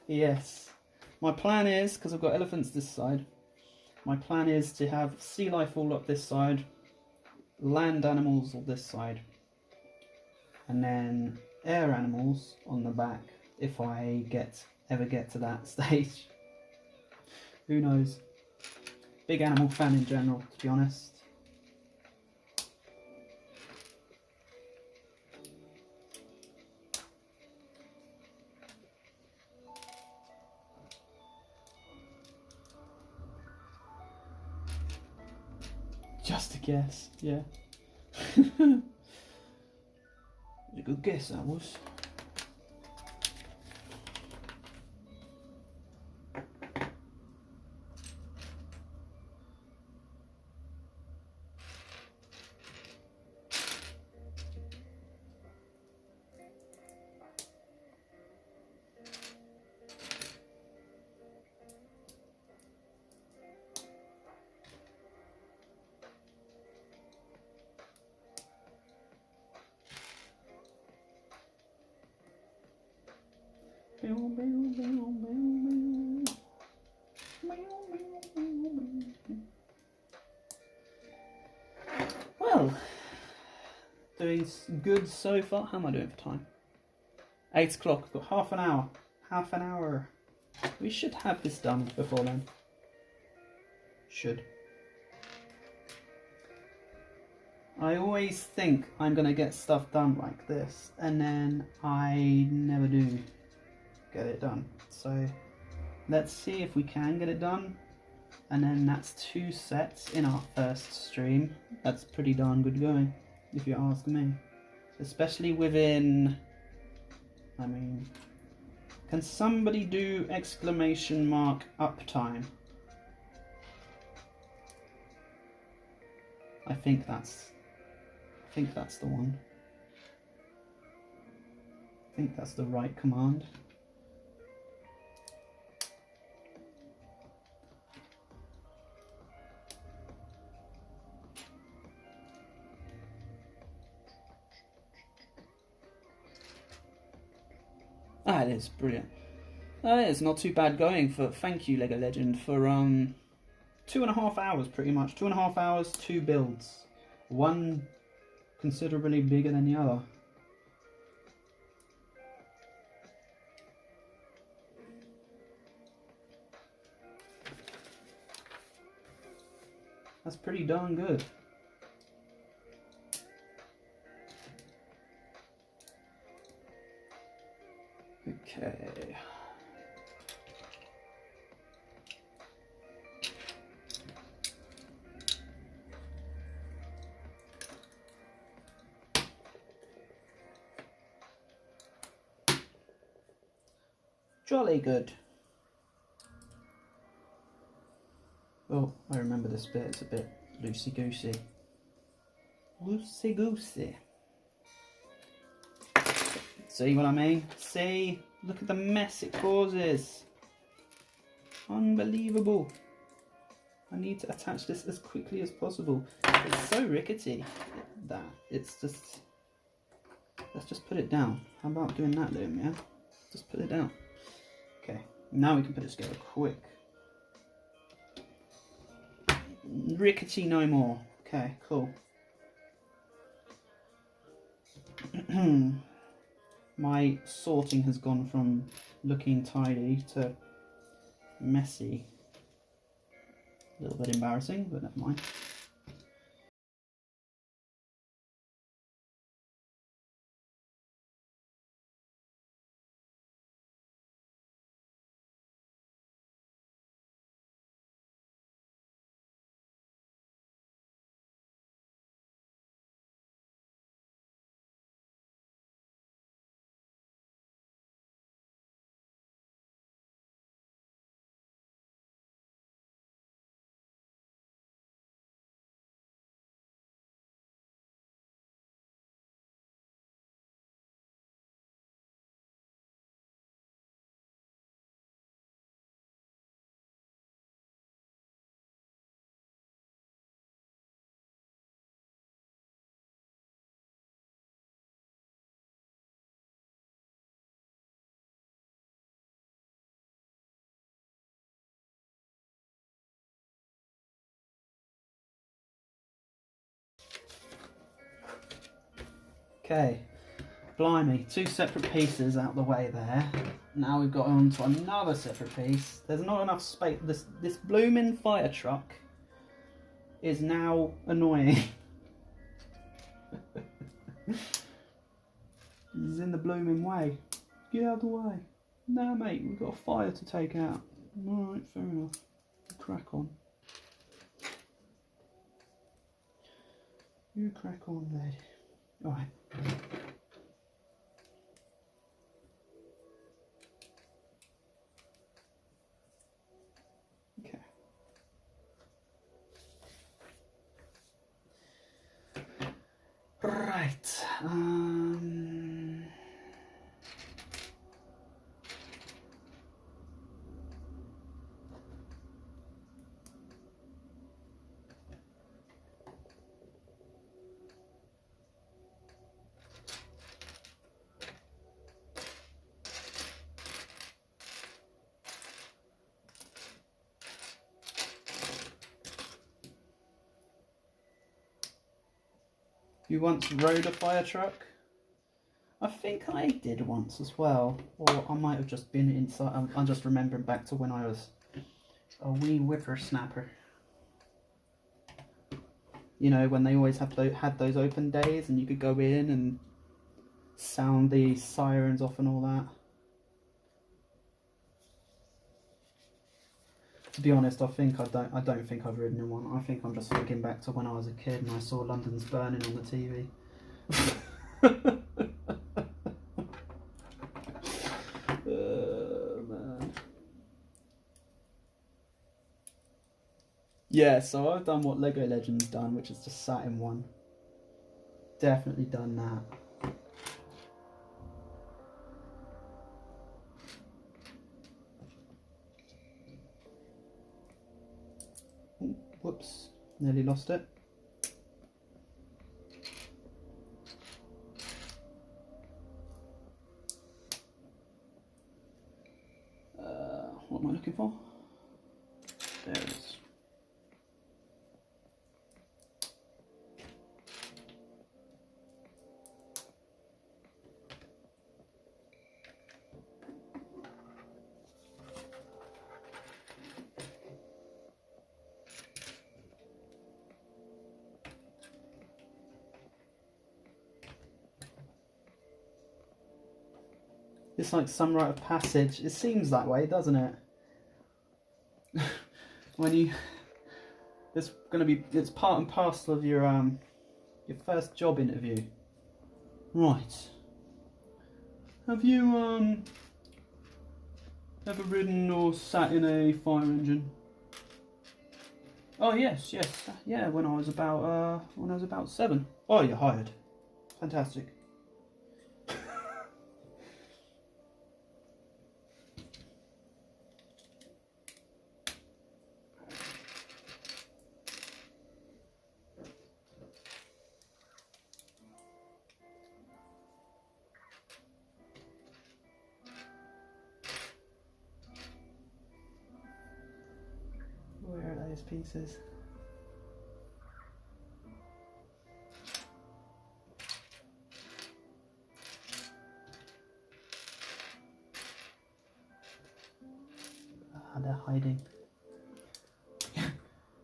Yes. My plan is, because I've got elephants this side, my plan is to have sea life all up this side, land animals on this side, and then air animals on the back if I ever get to that stage. Who knows? Big animal fan in general, to be honest. Just a guess, yeah. A good guess that was. Well, doing good so far. How am I doing for time? 8 o'clock. I've got half an hour. Half an hour. We should have this done before then. Should. I always think I'm going to get stuff done like this, and then I never do get it done. So let's see if we can get it done. And then that's 2 sets in our first stream. That's pretty darn good going, if you ask me. Especially within, I mean, can somebody do exclamation mark uptime? I think that's the one. I think that's the right command. Ah, it is brilliant. It's not too bad going for. Thank you, Lego Legend, for 2.5 hours pretty much. 2.5 hours, 2 builds. One considerably bigger than the other. That's pretty darn good. Okay. Jolly good. Oh, I remember this bit. It's a bit loosey-goosey. Loosey-goosey. See what I mean? See? Look at the mess it causes. Unbelievable. I need to attach this as quickly as possible. It's so rickety that it's just... Let's just put it down. How about doing that, Liam, yeah? Just put it down. Okay, now we can put it together quick. Rickety no more. Okay, cool. my sorting has gone from looking tidy to messy. A little bit embarrassing, but never mind. Okay, blimey, 2 separate pieces out the way there. Now we've got on to another separate piece. There's not enough space. This blooming fire truck is now annoying. He's in the blooming way. Get out of the way. Nah, mate, we've got a fire to take out. Alright, fair enough. Crack on. You crack on, lady. Alright. Okay. Right. You once rode a fire truck? I think I did once as well, or I might have just been inside. I'm just remembering back to when I was a wee whippersnapper. You know, when they always had those open days and you could go in and sound the sirens off and all that. To be honest, I don't think I've ridden in one. I think I'm just thinking back to when I was a kid and I saw London's Burning on the TV. Man. Yeah, so I've done what Lego Legends done, which is just sat in one. Definitely done that. Ooh, whoops, nearly lost it. What am I looking for? There it is. It's like some rite of passage. It seems that way, doesn't it? When you, it's part and parcel of your first job interview. Right. Have you ever ridden or sat in a fire engine? Oh yes, yeah. When I was about 7. Oh, you're hired. Fantastic. Where are those pieces? they're hiding.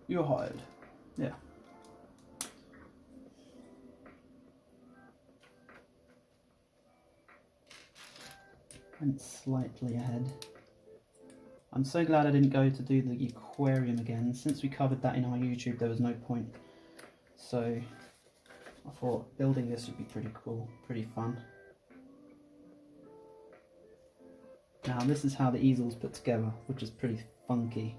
You're hired. Yeah. Went slightly ahead. I'm so glad I didn't go to do the aquarium again. Since we covered that in our YouTube, there was no point. So I thought building this would be pretty cool, pretty fun. Now this is how the easel's put together, which is pretty funky.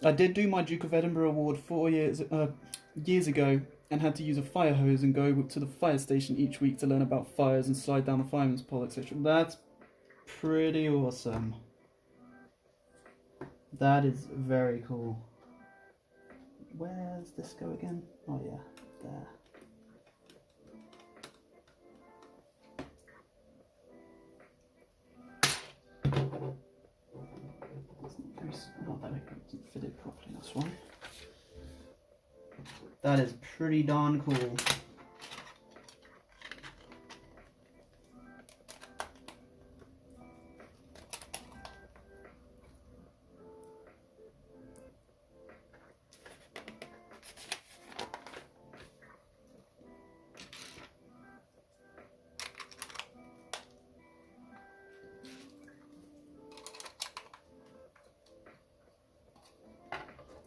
I did do my Duke of Edinburgh award 4 years ago and had to use a fire hose and go to the fire station each week to learn about fires and slide down the fireman's pole, etc. That's pretty awesome. That is very cool. Where's this go again? Oh yeah, there. Not that it doesn't fit it properly, that's why. That is pretty darn cool.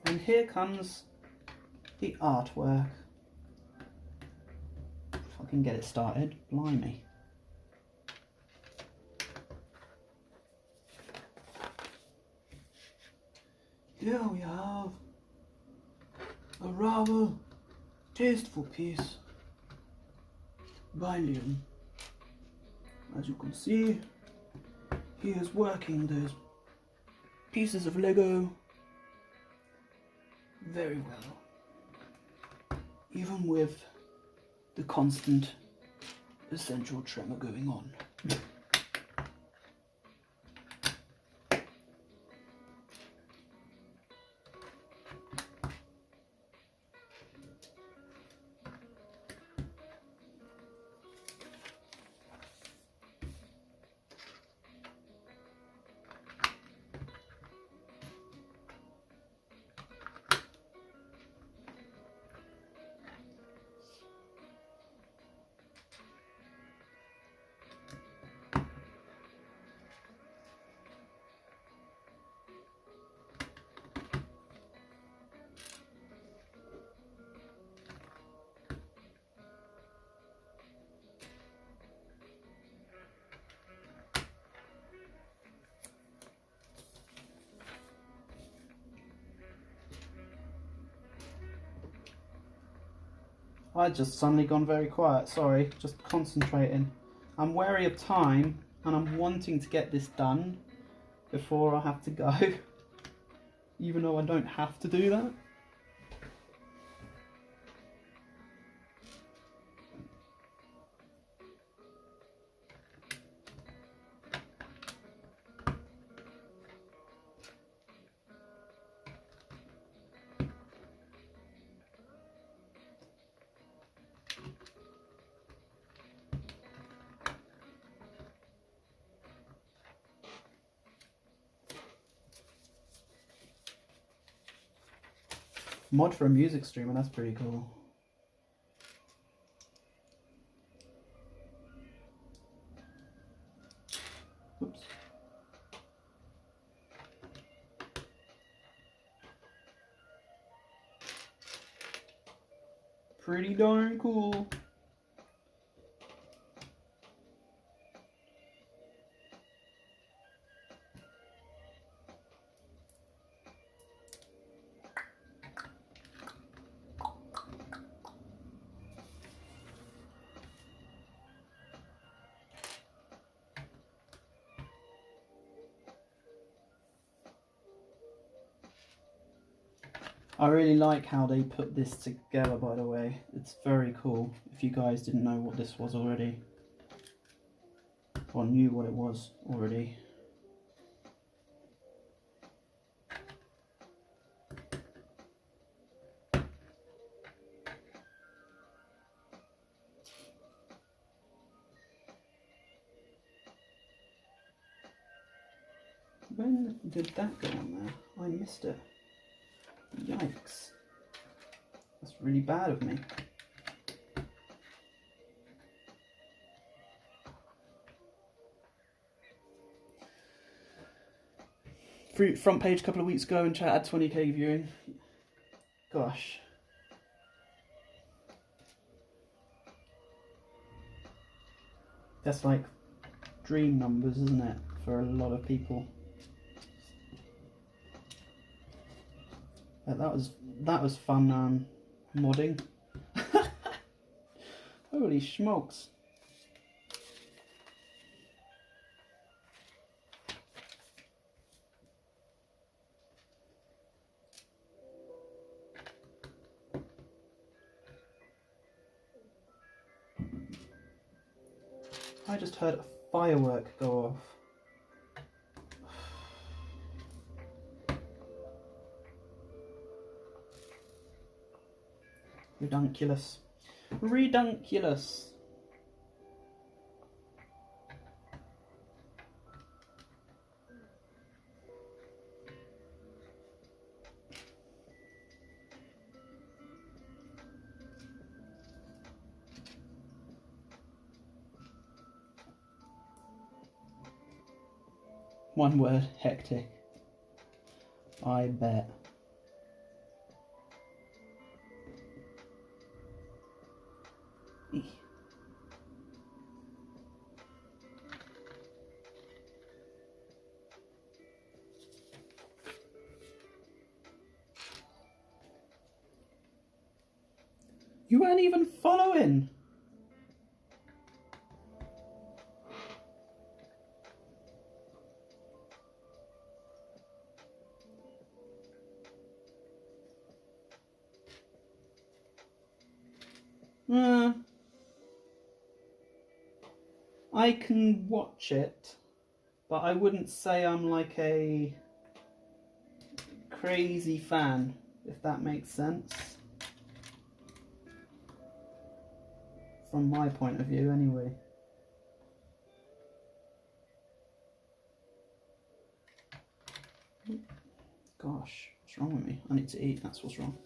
And here comes the artwork. If I can get it started, blimey. Here we have a rather tasteful piece by Liam. As you can see, he is working those pieces of Lego very well, even with the constant essential tremor going on. I just suddenly gone very quiet, sorry, just concentrating. I'm wary of time and I'm wanting to get this done before I have to go, even though I don't have to do that. Mod for a music streamer, that's pretty cool. Oops. Pretty darn cool. I really like how they put this together, by the way. It's very cool, if you guys didn't know what this was already. Or knew what it was already. When did that go on there? I missed it. Yikes. That's really bad of me. Front page a couple of weeks ago and chat had 20k viewing. Gosh. That's like dream numbers, isn't it? For a lot of people. That was fun modding. Holy smokes. I just heard a firework go off. Redunculous. Redunculous. One word, hectic. I bet. You weren't even following. I can watch it, but I wouldn't say I'm like a crazy fan, if that makes sense. From my point of view, anyway. Gosh, what's wrong with me? I need to eat, that's what's wrong.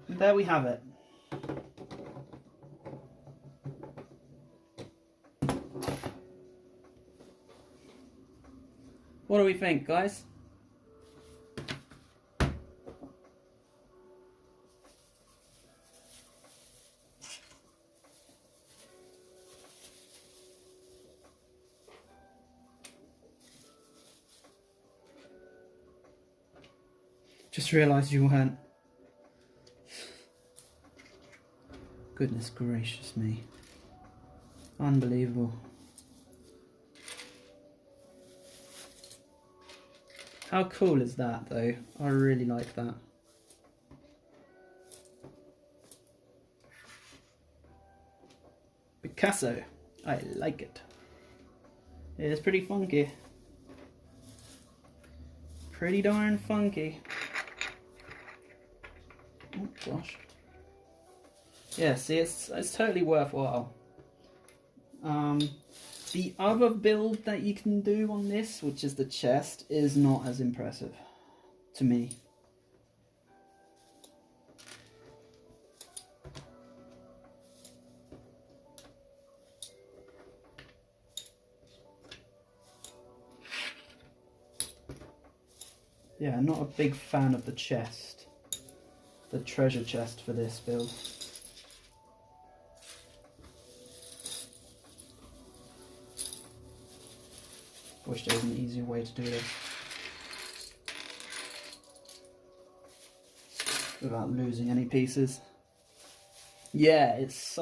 And there we have it. What do we think, guys? Just realised you weren't. Goodness gracious me. Unbelievable. How cool is that though? I really like that. Picasso. I like it. It's pretty funky. Pretty darn funky. Oh gosh. Yeah, see, it's totally worthwhile. The other build that you can do on this, which is the chest, is not as impressive to me. Yeah, I'm not a big fan of the chest, the treasure chest for this build. Wish there was an easier way to do this without losing any pieces. Yeah, it's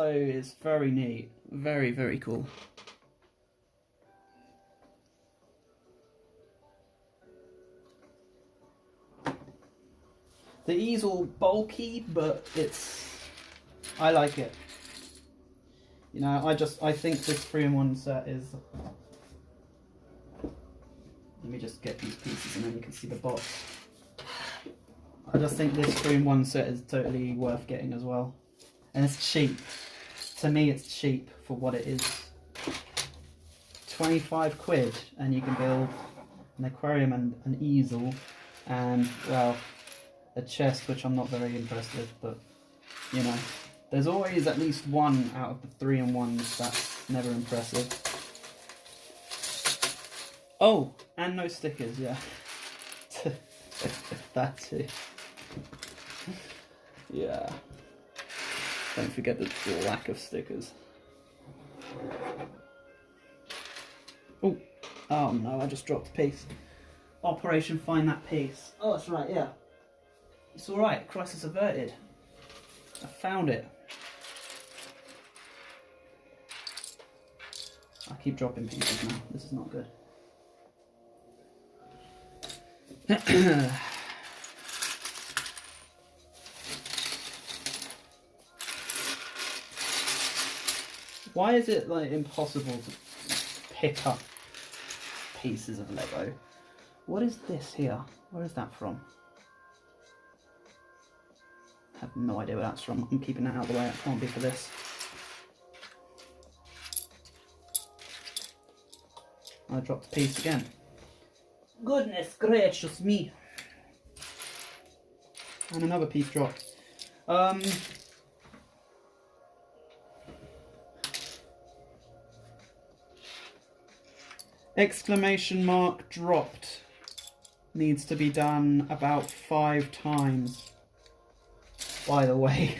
very neat, very, very cool. The easel bulky, but I like it. You know, I think this 3-in-1 set is. Let me just get these pieces and then you can see the box. I just think this 3-in-1 set is totally worth getting as well. And it's cheap. To me it's cheap for what it is. 25 quid and you can build an aquarium and an easel, and, well, a chest, which I'm not very impressed with, but, you know, there's always at least one out of the 3-in-1s that's never impressive. Oh, and no stickers, yeah. That too. Yeah. Don't forget the lack of stickers. Oh, oh no, I just dropped a piece. Operation Find That Piece. Oh, that's right, yeah. It's alright, crisis averted. I found it. I keep dropping pieces now, this is not good. Why is it like impossible to pick up pieces of Lego? What is this here? Where is that from? I have no idea where that's from. I'm keeping that out of the way. It can't be for this. I dropped a piece again. Goodness gracious me. And another piece dropped. Exclamation mark dropped. Needs to be done about 5 times. By the way.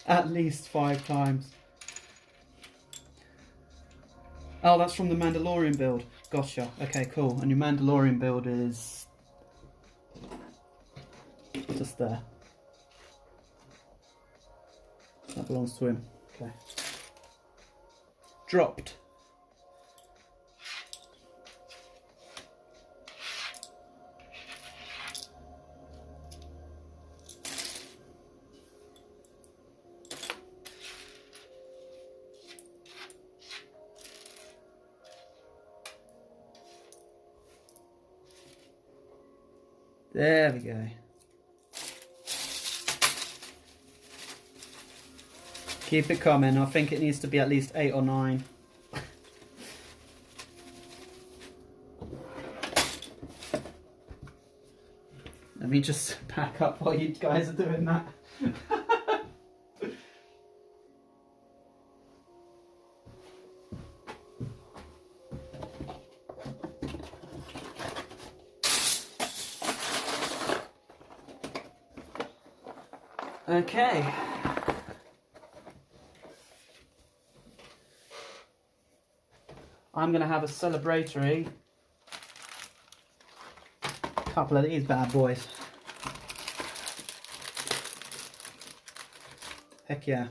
At least 5 times. Oh, that's from the Mandalorian build. Gotcha. Okay, cool. And your Mandalorian build is just there. That belongs to him. Okay. Dropped. There we go. Keep it coming. I think it needs to be at least 8 or 9. Let me just pack up while you guys are doing that. Okay. I'm going to have a celebratory couple of these bad boys. Heck yeah.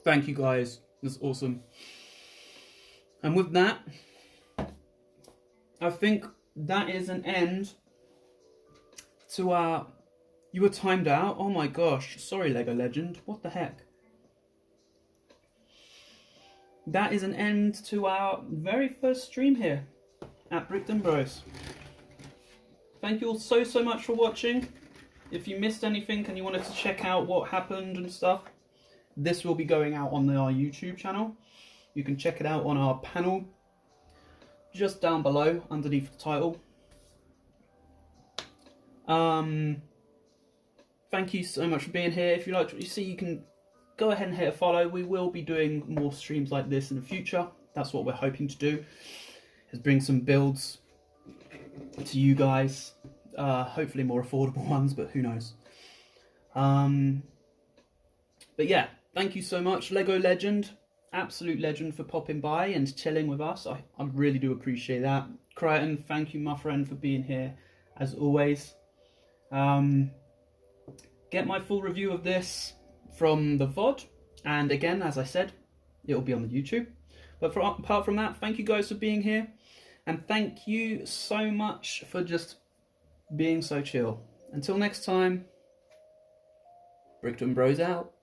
Thank you guys, that's awesome. And with that, I think that is an end to our... You were timed out? Oh my gosh, sorry Lego Legend, what the heck? That is an end to our very first stream here at Bricktonbros. Thank you all so much for watching. If you missed anything and you wanted to check out what happened and stuff, this will be going out on our YouTube channel. You can check it out on our panel just down below underneath the title. Thank you so much for being here. If you liked what you see, you can go ahead and hit a follow. We will be doing more streams like this in the future. That's what we're hoping to do, is bring some builds to you guys. Hopefully more affordable ones, but who knows. But yeah, thank you so much, Lego Legend. Absolute legend for popping by and chilling with us. I really do appreciate that. Crichton, thank you, my friend, for being here, as always. Get my full review of this from the VOD. And again, as I said, it will be on the YouTube. But apart from that, thank you guys for being here. And thank you so much for just being so chill. Until next time, Brickton Bros out.